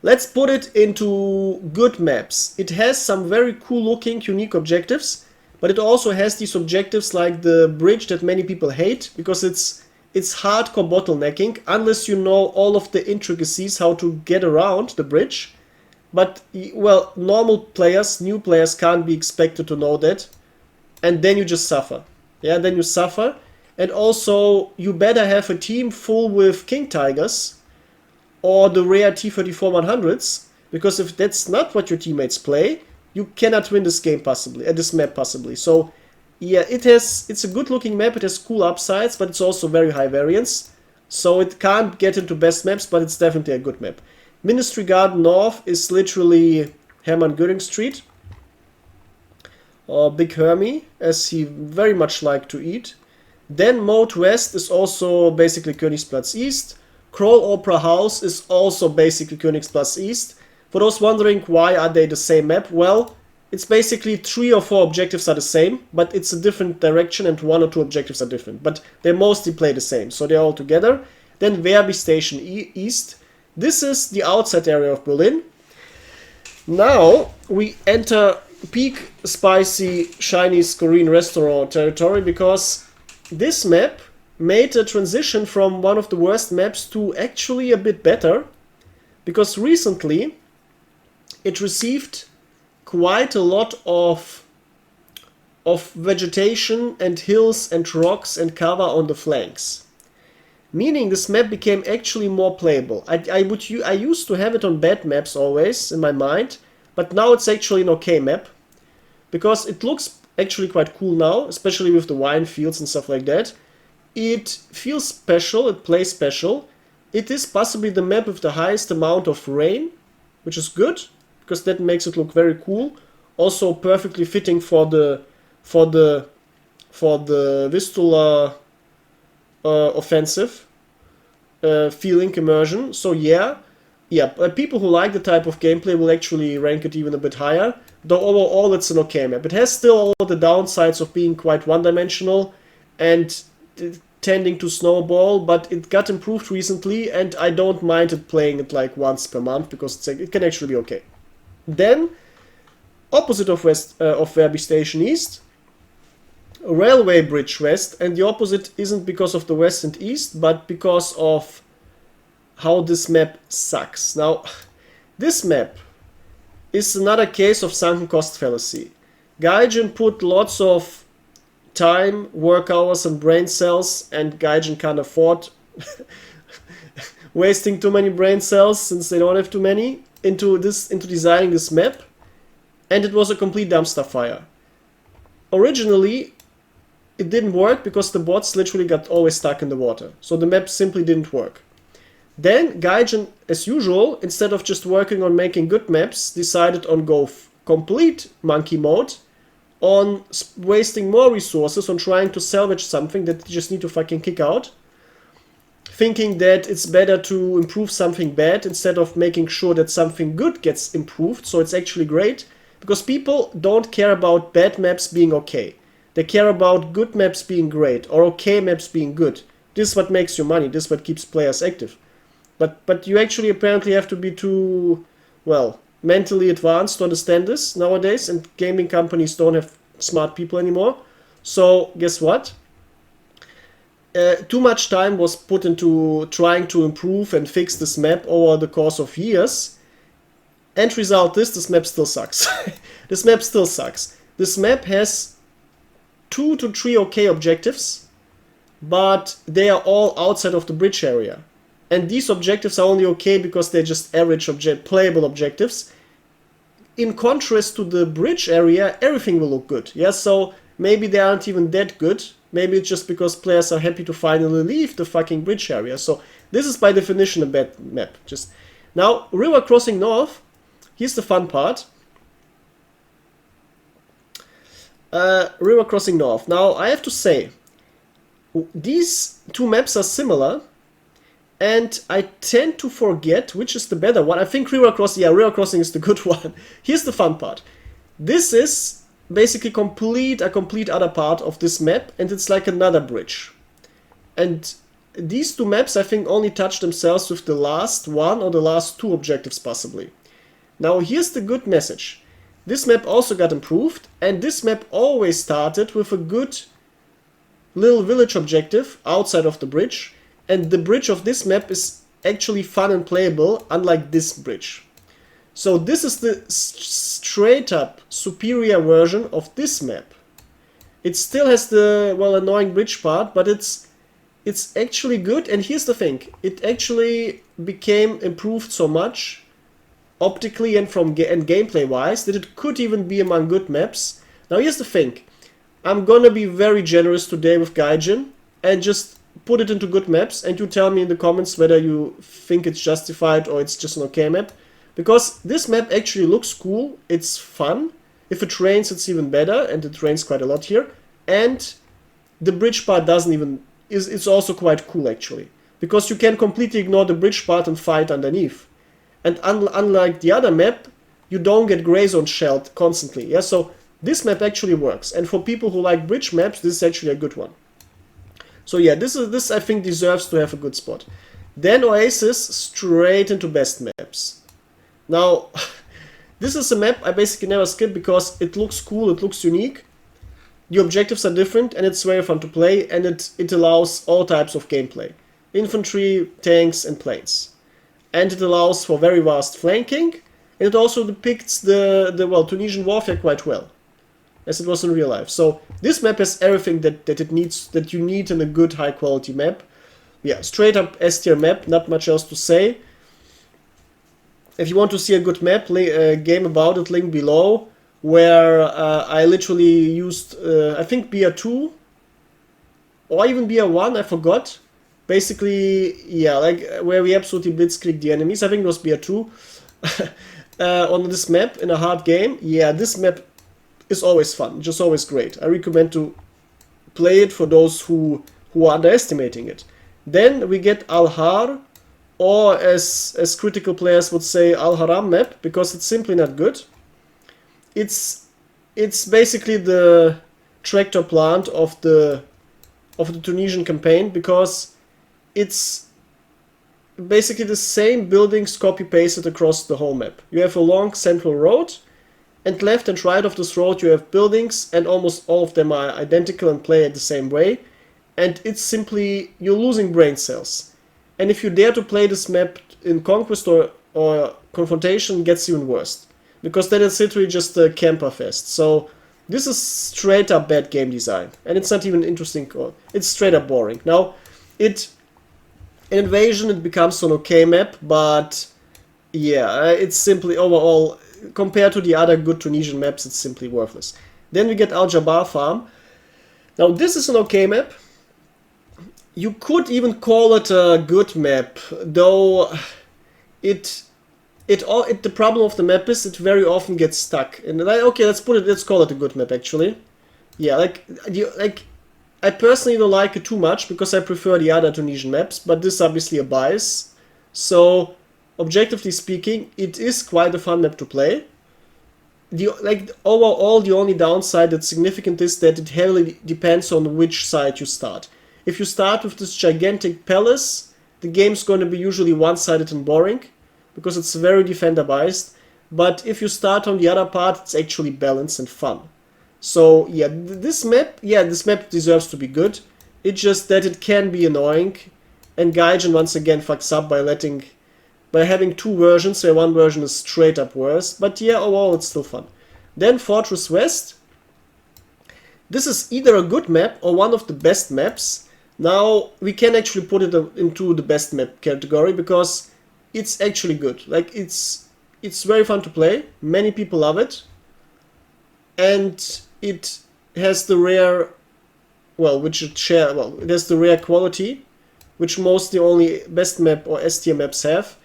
Let's put it into good maps. It has some very cool looking, unique objectives, but it also has these objectives like the bridge that many people hate, because it's hardcore bottlenecking, unless you know all of the intricacies how to get around the bridge. But, well, normal players, new players can't be expected to know that, and then you just suffer. Yeah, then you suffer. And also, you better have a team full with King Tigers, or the rare T-34-100s, because if that's not what your teammates play, you cannot win this game possibly, this map possibly. So yeah, it's a good looking map, it has cool upsides, but it's also very high variance. So it can't get into best maps, but it's definitely a good map. Ministry Garden North is literally Hermann Göring Street, or Big Hermie, as he very much liked to eat. Then Moat West is also basically Königsplatz East. Kroll Opera House is also basically Königsplatz East. For those wondering why are they the same map, well, it's basically 3 or 4 objectives are the same, but it's a different direction and 1 or 2 objectives are different. But they mostly play the same, so they're all together. Then Verbi Station East. This is the outside area of Berlin. Now we enter peak spicy Chinese Korean restaurant territory, because this map made a transition from one of the worst maps to actually a bit better, because recently it received quite a lot of vegetation and hills and rocks and cover on the flanks, meaning this map became actually more playable. I used to have it on bad maps always in my mind, but now it's actually an okay map, because it looks actually quite cool now, especially with the wine fields and stuff like that. It feels special, it plays special. It is possibly the map with the highest amount of rain, which is good, because that makes it look very cool. Also perfectly fitting for the Vistula offensive feeling immersion. So yeah, people who like the type of gameplay will actually rank it even a bit higher. Though overall it's an okay map. It has still all the downsides of being quite one-dimensional and tending to snowball, but it got improved recently, and I don't mind it playing it like once per month, because it can actually be okay. Then, opposite of Verbi Station East, Railway Bridge West, and the opposite isn't because of the west and east, but because of how this map sucks. Now, this map is another case of sunken cost fallacy. Gaijin put lots of time, work hours, and brain cells, and Gaijin can't afford wasting too many brain cells, since they don't have too many, into designing this map, and it was a complete dumpster fire. Originally, it didn't work because the bots literally got always stuck in the water, so the map simply didn't work. Then Gaijin, as usual, instead of just working on making good maps, decided on go complete monkey mode, on wasting more resources on trying to salvage something that you just need to fucking kick out, thinking that it's better to improve something bad instead of making sure that something good gets improved, so it's actually great, because people don't care about bad maps being okay. They care about good maps being great, or okay maps being good. This is what makes you money, this is what keeps players active. But you actually apparently have to be too, well, mentally advanced to understand this nowadays, and gaming companies don't have smart people anymore. So guess what? Too much time was put into trying to improve and fix this map over the course of years. End result is this map still sucks. This map still sucks. This map has 2 to 3 okay objectives, but they are all outside of the bridge area. And these objectives are only okay because they're just average playable objectives. In contrast to the bridge area, everything will look good. Yeah, so maybe they aren't even that good. Maybe it's just because players are happy to finally leave the fucking bridge area. So this is by definition a bad map. Just now, River Crossing North. Here's the fun part. River Crossing North. Now, I have to say, these two maps are similar, and I tend to forget which is the better one. I think River Crossing is the good one. Here's the fun part. This is basically a complete other part of this map, and it's like another bridge. And these two maps, I think, only touch themselves with the last one or the last two objectives possibly. Now here's the good message. This map also got improved, and this map always started with a good little village objective outside of the bridge, and the bridge of this map is actually fun and playable, unlike this bridge. So this is the straight up superior version of this map. It still has the, well, annoying bridge part, but it's actually good. And here's the thing, it actually became improved so much optically and gameplay wise that it could even be among good maps. Now here's the thing, I'm gonna be very generous today with gaijin and just put it into good maps, and you tell me in the comments whether you think it's justified or it's just an okay map. Because this map actually looks cool, it's fun. If it rains, it's even better, and it rains quite a lot here. And the bridge part doesn't even... it's also quite cool, actually. Because you can completely ignore the bridge part and fight underneath. And unlike the other map, you don't get gray zone shelled constantly. Yeah, so this map actually works. And for people who like bridge maps, this is actually a good one. So yeah, this I think deserves to have a good spot. Then Oasis, straight into best maps. Now, this is a map I basically never skip because it looks cool, it looks unique. The objectives are different and it's very fun to play, and it allows all types of gameplay. Infantry, tanks and planes. And it allows for very vast flanking, and it also depicts the Tunisian warfare quite well, as it was in real life. So this map has everything that you need in a good high quality map. Yeah, straight up S tier map, not much else to say. If you want to see a good map, game about it, link below, where I literally used, I think BR2, or even BR1, I forgot. Basically, yeah, like where we absolutely blitzkrieg the enemies. I think it was BR2 on this map in a hard game. Yeah, this map is always fun, just always great. I recommend to play it for those who are underestimating it. Then we get Al-Har, or as critical players would say, Al-Haram map, because it's simply not good. It's basically the tractor plant of the Tunisian campaign, because it's basically the same buildings copy-pasted across the whole map. You have a long central road, and left and right of this road you have buildings, and almost all of them are identical and play it the same way. And it's simply, you're losing brain cells. And if you dare to play this map in Conquest or Confrontation, it gets even worse. Because then it's literally just a camper fest. So this is straight up bad game design. And it's not even interesting. It's straight up boring. Now, in Invasion it becomes an okay map, but yeah, it's simply overall, compared to the other good Tunisian maps, it's simply worthless. Then we get Al Jabbar Farm. Now this is an okay map. You could even call it a good map, though the problem of the map is it very often gets stuck. And okay, let's call it a good map actually. Yeah, I personally don't like it too much because I prefer the other Tunisian maps, but this is obviously a bias. So objectively speaking, it is quite a fun map to play. Overall, the only downside that's significant is that it heavily depends on which side you start. If you start with this gigantic palace, the game's going to be usually one-sided and boring, because it's very defender biased. But if you start on the other part, it's actually balanced and fun. So yeah, this map deserves to be good. It's just that it can be annoying, and Gaijin once again fucks up by having two versions, where one version is straight up worse. But yeah, overall it's still fun. Then Fortress West. This is either a good map or one of the best maps. Now, we can actually put it into the best map category because it's actually good. Like, it's very fun to play. Many people love it. And it has the rare, it has the rare quality, which mostly only best map or S tier maps have.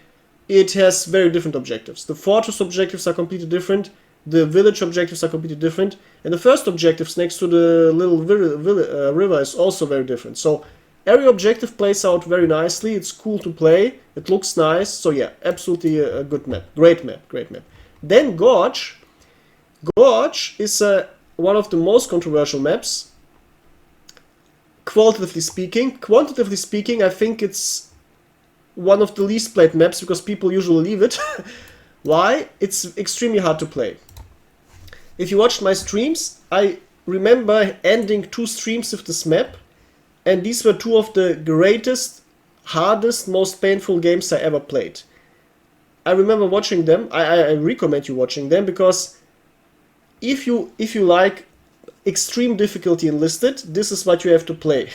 It has very different objectives. The fortress objectives are completely different. The village objectives are completely different, and the first objectives next to the little river is also very different. So every objective plays out very nicely, it's cool to play, it looks nice, so yeah, absolutely a good map. Great map, great map. Then Gorge. Gorge is one of the most controversial maps. qualitatively speaking. Quantitatively speaking, I think it's one of the least played maps because people usually leave it. Why? It's extremely hard to play. If you watched my streams, I remember ending 2 streams with this map, and these were 2 of the greatest, hardest, most painful games I ever played. I remember watching them. I recommend you watching them because if you like extreme difficulty Enlisted, this is what you have to play.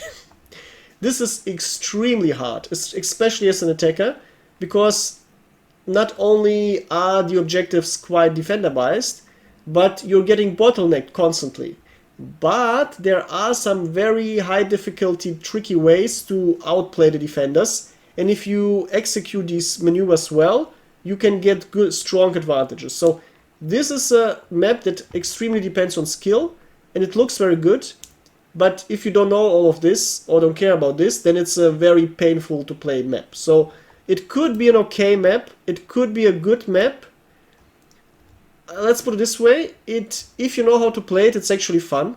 This is extremely hard, especially as an attacker, because not only are the objectives quite defender-biased, but you're getting bottlenecked constantly. But there are some very high difficulty, tricky ways to outplay the defenders, and if you execute these maneuvers well, you can get good, strong advantages. So this is a map that extremely depends on skill, and it looks very good, but if you don't know all of this, or don't care about this, then it's a very painful to play map. So it could be an okay map, it could be a good map. Let's put it this way, if you know how to play it, it's actually fun.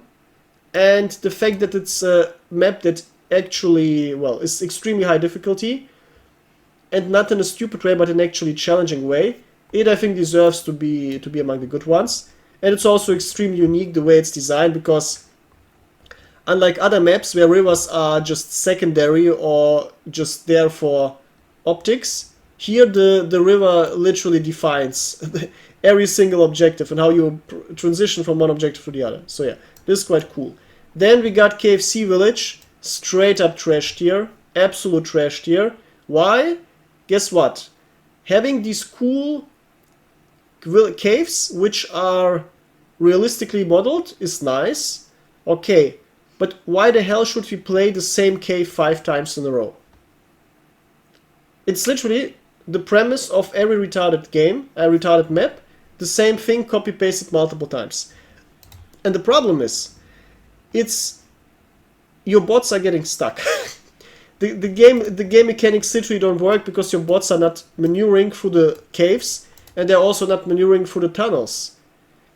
And the fact that it's a map that actually, well, is extremely high difficulty, and not in a stupid way, but in an actually challenging way, it I think deserves to be among the good ones. And it's also extremely unique the way it's designed, because unlike other maps where rivers are just secondary or just there for optics, here the river literally defines every single objective and how you transition from one objective to the other. So yeah, this is quite cool. Then we got KFC Village, straight up trash tier, absolute trash tier. Why? Guess what? Having these cool caves which are realistically modeled is nice. Okay, but why the hell should we play the same cave 5 times in a row? It's literally the premise of every retarded game, a retarded map, the same thing copy-pasted multiple times. And the problem is, your bots are getting stuck. the game mechanics literally don't work because your bots are not maneuvering through the caves, and they're also not maneuvering through the tunnels.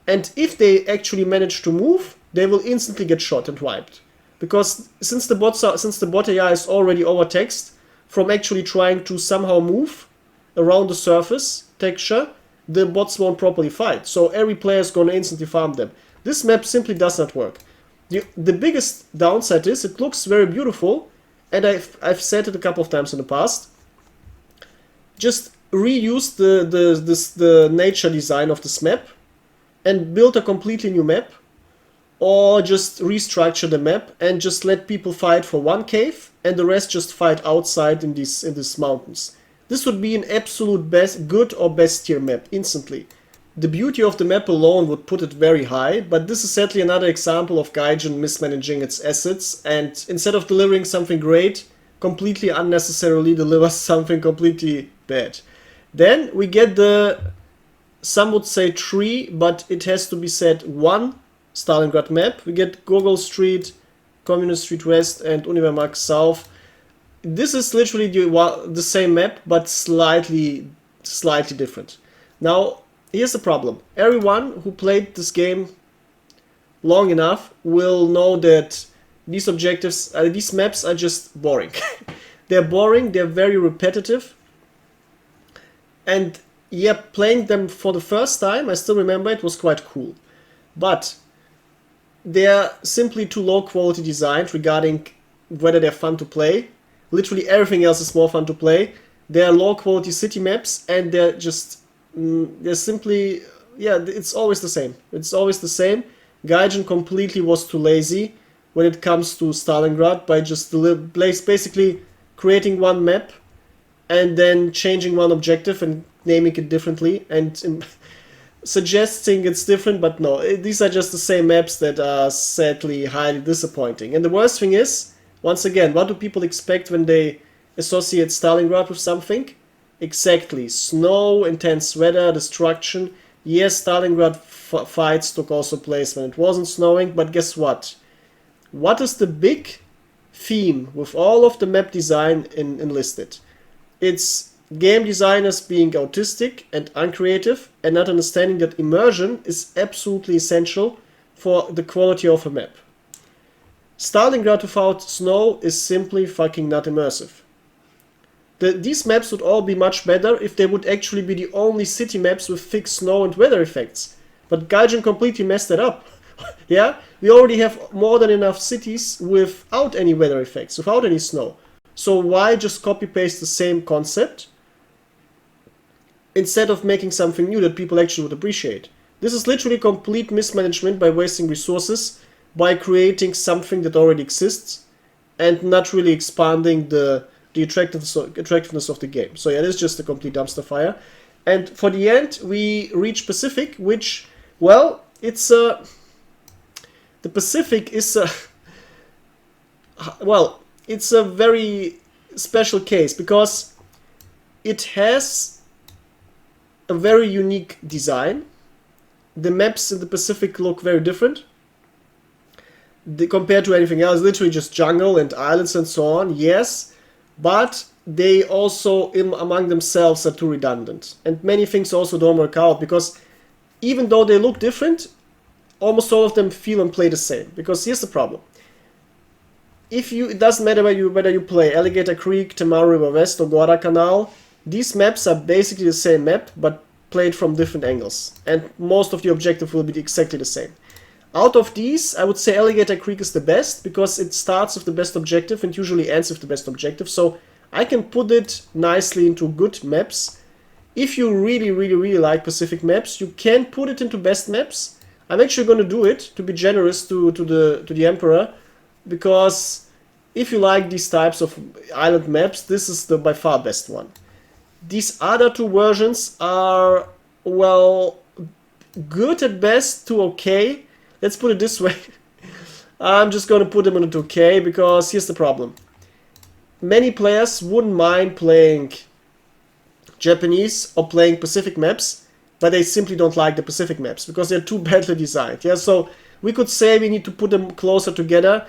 And if they actually manage to move, they will instantly get shot and wiped. Because since the bot AI is already overtaxed from actually trying to somehow move around the surface texture, the bots won't properly fight. So every player is going to instantly farm them. This map simply does not work. The biggest downside is it looks very beautiful, and I've said it a couple of times in the past. Just reuse the nature design of this map and build a completely new map, or just restructure the map and just let people fight for one cave and the rest just fight outside in these mountains. This would be an absolute best, good or best tier map instantly. The beauty of the map alone would put it very high, but this is sadly another example of gaijin mismanaging its assets, and instead of delivering something great, completely unnecessarily delivers something completely bad. Then we get the, some would say 3, but it has to be said 1 Stalingrad map. We get Gogol Street, Communist Street West and Univermarkt South. This is literally the same map, but slightly different. Now, here's the problem. Everyone who played this game long enough will know that these objectives, these maps are just boring. They're boring, they're very repetitive. And yeah, playing them for the first time, I still remember it was quite cool. But they're simply too low quality designed regarding whether they're fun to play. Literally everything else is more fun to play. They're low quality city maps, and they're just, they're simply, yeah, it's always the same. It's always the same. Gaijin completely was too lazy when it comes to Stalingrad by just basically creating one map and then changing one objective and naming it differently and suggesting it's different, but no, these are just the same maps that are sadly highly disappointing. And the worst thing is, once again, what do people expect when they associate Stalingrad with something? Exactly, snow, intense weather, destruction. Yes, Stalingrad fights took also place when it wasn't snowing, but guess what? What is the big theme with all of the map design in Enlisted? It's game designers being autistic and uncreative and not understanding that immersion is absolutely essential for the quality of a map. Stalingrad without snow is simply fucking not immersive. These maps would all be much better if they would actually be the only city maps with fixed snow and weather effects. But Gaijin completely messed that up. Yeah, we already have more than enough cities without any weather effects, without any snow. So why just copy paste the same concept instead of making something new that people actually would appreciate? This is literally complete mismanagement by wasting resources, by creating something that already exists and not really expanding the attractiveness of the game. So yeah, this is just a complete dumpster fire. And for the end, we reach Pacific, which, well, it's a... The Pacific is a... Well, it's a very special case because it has a very unique design. The maps in the Pacific look very different compared to anything else. Literally just jungle and islands and so on, yes, but they also among themselves are too redundant, and many things also don't work out because even though they look different, almost all of them feel and play the same. Because here's the problem: it doesn't matter whether you play Alligator Creek, Tamar River West, or Guadalcanal. These maps are basically the same map, but played from different angles, and most of the objective will be exactly the same. Out of these, I would say Alligator Creek is the best because it starts with the best objective and usually ends with the best objective. So I can put it nicely into good maps. If you really like Pacific maps, you can put it into best maps. I'm actually going to do it to be generous to the Emperor, because if you like these types of island maps, this is the by far best one. These other two versions are, well, good at best to okay. Let's put it this way. I'm just going to put them into okay because here's the problem. Many players wouldn't mind playing Japanese or playing Pacific maps, but they simply don't like the Pacific maps because they're too badly designed. Yeah, so we could say we need to put them closer together.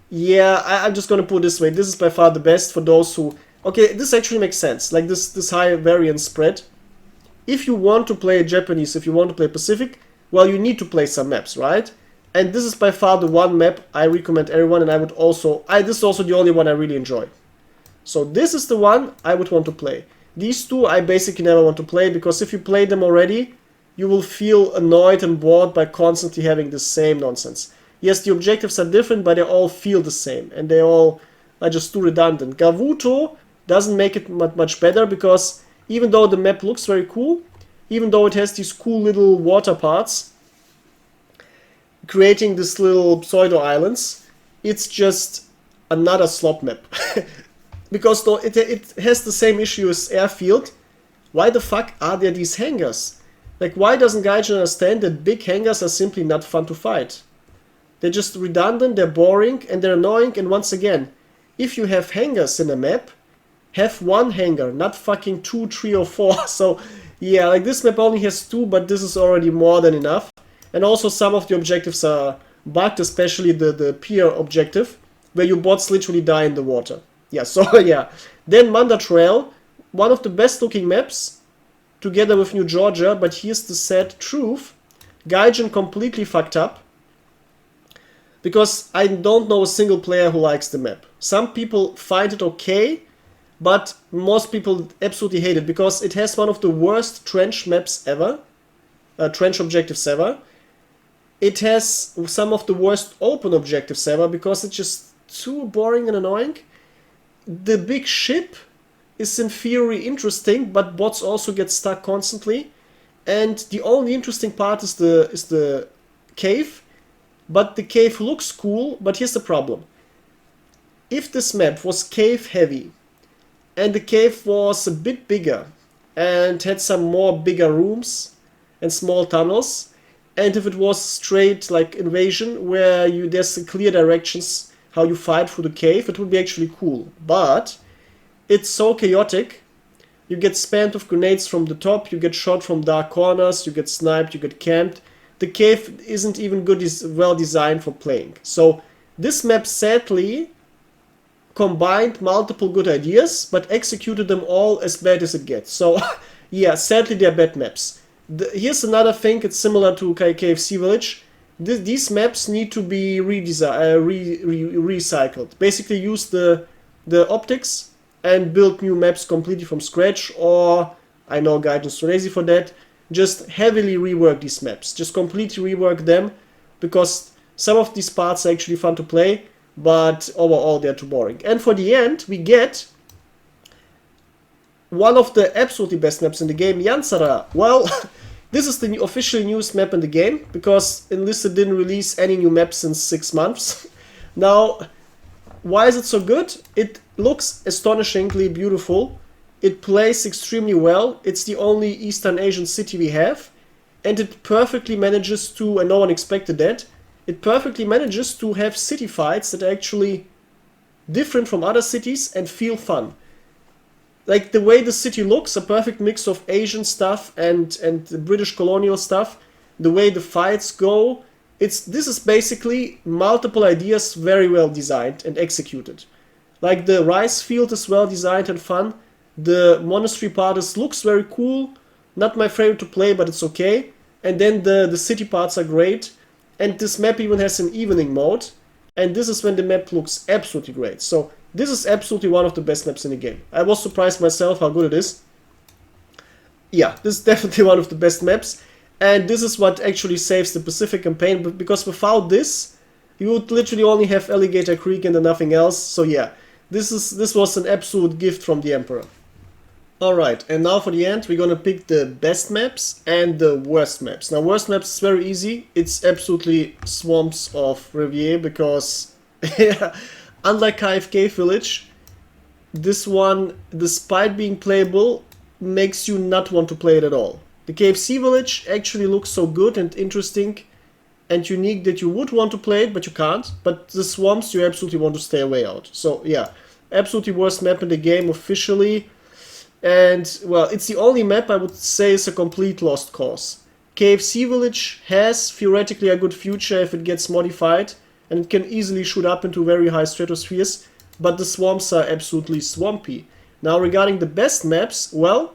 Yeah, I'm just going to put it this way. This is by far the best for those who... Okay, this actually makes sense. Like this high variance spread. If you want to play Japanese, if you want to play Pacific, well, you need to play some maps, right? And this is by far the one map I recommend everyone, and I would also... this is also the only one I really enjoy. So this is the one I would want to play. These two I basically never want to play, because if you play them already, you will feel annoyed and bored by constantly having the same nonsense. Yes, the objectives are different, but they all feel the same, and they all are just too redundant. Gavuto doesn't make it much better, because even though the map looks very cool, even though it has these cool little water parts, creating these little pseudo islands, it's just another slop map. Because though it has the same issue as Airfield, why the fuck are there these hangars? Like, why doesn't Gaijin understand that big hangars are simply not fun to fight? They're just redundant, they're boring, and they're annoying. And once again, if you have hangars in a map, have one hangar, not fucking 2, 3, or 4. So yeah, like this map only has 2, but this is already more than enough. And also some of the objectives are bugged, especially the pier objective, where your bots literally die in the water. Yeah, so yeah. Then Manda Trail, one of the best looking maps, together with New Georgia, but here's the sad truth. Gaijin completely fucked up, because I don't know a single player who likes the map. Some people find it okay, but most people absolutely hate it, because it has one of the worst trench maps ever, trench objectives ever. It has some of the worst open objectives ever, because it's just too boring and annoying. The big ship is in theory interesting, but bots also get stuck constantly. And the only interesting part is the cave. But the cave looks cool, but here's the problem. If this map was cave heavy, and the cave was a bit bigger, and had some more bigger rooms and small tunnels, and if it was straight like invasion, where there's clear directions how you fight through the cave, it would be actually cool. But it's so chaotic. You get spammed with grenades from the top, you get shot from dark corners, you get sniped, you get camped. The cave isn't even well designed for playing. So this map sadly combined multiple good ideas, but executed them all as bad as it gets. So yeah, sadly they're bad maps. Here's another thing, it's similar to KFC Village. these maps need to be recycled. Basically use the optics and build new maps completely from scratch, or I know gaijin's too lazy for that. Just heavily rework these maps. Just completely rework them, because some of these parts are actually fun to play, but overall they're too boring. And for the end, we get one of the absolutely best maps in the game, Yansara. Well, this is the officially newest map in the game, because Enlisted didn't release any new maps since 6 months. Now, why is it so good? It looks astonishingly beautiful. It plays extremely well. It's the only Eastern Asian city we have. And it perfectly manages to, and no one expected that, it perfectly manages to have city fights that are actually different from other cities and feel fun. Like the way the city looks, a perfect mix of Asian stuff and British colonial stuff. The way the fights go, this is basically multiple ideas very well designed and executed. Like the rice field is well designed and fun. The monastery part looks very cool. Not my favorite to play, but it's okay. And then the city parts are great. And this map even has an evening mode. And this is when the map looks absolutely great. So this is absolutely one of the best maps in the game. I was surprised myself how good it is. Yeah, this is definitely one of the best maps. And this is what actually saves the Pacific campaign. Because without this, you would literally only have Alligator Creek and nothing else. So yeah, this was an absolute gift from the Emperor. Alright, and now for the end, we're gonna pick the best maps and the worst maps. Now, worst maps is very easy. It's absolutely Swamps of Riviere, because unlike KFK Village, this one, despite being playable, makes you not want to play it at all. The KFC Village actually looks so good and interesting and unique that you would want to play it, but you can't. But the Swamps, you absolutely want to stay away out. So yeah, absolutely worst map in the game officially. And, well, it's the only map I would say is a complete lost cause. KFC Village has theoretically a good future if it gets modified, and it can easily shoot up into very high stratospheres, but the swamps are absolutely swampy. Now, regarding the best maps, well,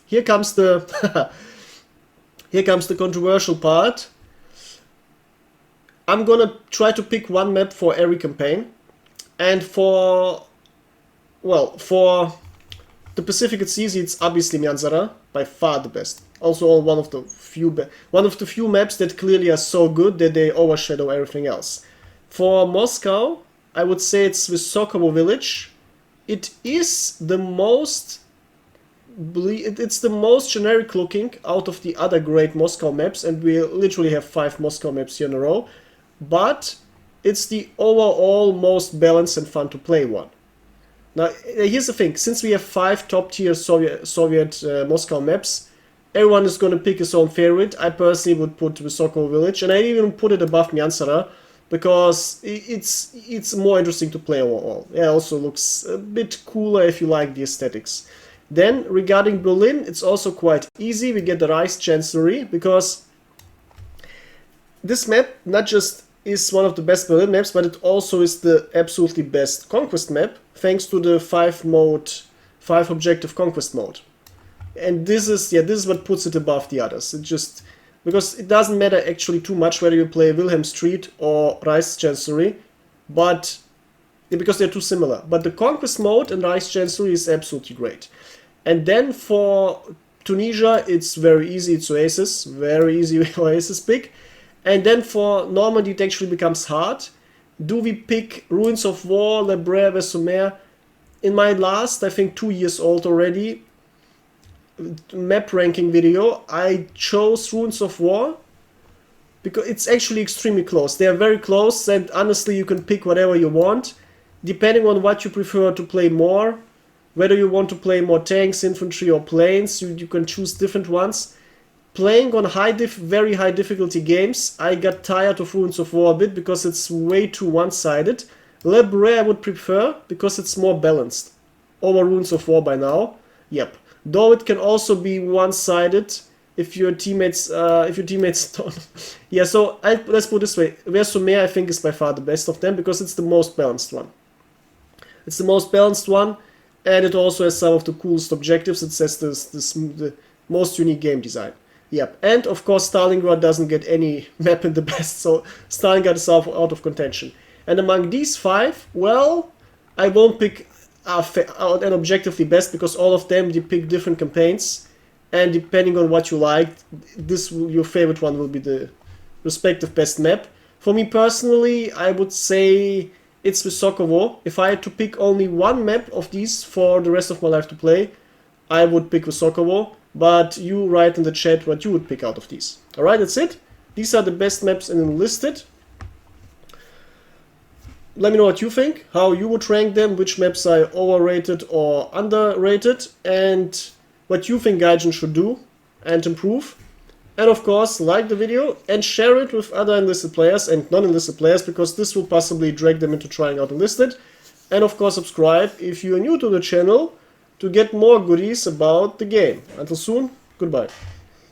here comes the here comes the controversial part. I'm gonna try to pick one map for every campaign, and for the Pacific, it's easy. It's obviously Myanzara, by far the best. Also, one of the few maps that clearly are so good that they overshadow everything else. For Moscow, I would say it's Vysokovo Village. It is the most generic looking out of the other great Moscow maps, and we literally have 5 Moscow maps here in a row. But it's the overall most balanced and fun to play one. Now, here's the thing. Since we have 5 top-tier Soviet Moscow maps, everyone is going to pick his own favorite. I personally would put Vysokovo Village, and I even put it above Myanzara, because it's more interesting to play overall. It also looks a bit cooler if you like the aesthetics. Then, regarding Berlin, it's also quite easy. We get the Rice Chancellery, because this map not just is one of the best Berlin maps, but it also is the absolutely best conquest map, thanks to the 5 objective conquest mode. And this is what puts it above the others. Because it doesn't matter actually too much whether you play Wilhelm Street or Rice Chancellery, but because they're too similar. But the conquest mode and Rice Chancellery is absolutely great. And then for Tunisia, it's very easy. It's Oasis, very easy Oasis pick. And then for Normandy, it actually becomes hard. Do we pick Ruins of War, Le Bray, Vesomer? In my last, I think 2 years old already, map ranking video, I chose Ruins of War because it's actually extremely close. They are very close, and honestly, you can pick whatever you want, depending on what you prefer to play more. Whether you want to play more tanks, infantry, or planes, you can choose different ones. Playing on very high difficulty games, I got tired of Ruins of War a bit because it's way too one-sided. Le Bray I would prefer because it's more balanced over Ruins of War by now. Yep. Though it can also be one-sided if your teammates don't. Yeah, so let's put it this way. Vesomer I think is by far the best of them because it's the most balanced one. It's the most balanced one, and it also has some of the coolest objectives. It says the most unique game design. Yep, and of course Stalingrad doesn't get any map in the best, so Stalingrad is out of contention. And among these 5, well, I won't pick an objectively best, because all of them depict different campaigns, and depending on what you like, your favorite one will be the respective best map. For me personally, I would say it's Vysokovo. If I had to pick only one map of these for the rest of my life to play, I would pick Vysokovo. But you write in the chat what you would pick out of these. Alright, that's it. These are the best maps in Enlisted. Let me know what you think, how you would rank them, which maps are overrated or underrated, and what you think Gaijin should do and improve. And of course, like the video and share it with other Enlisted players and non-Enlisted players, because this will possibly drag them into trying out Enlisted. And of course, subscribe if you are new to the channel to get more goodies about the game. Until soon, goodbye.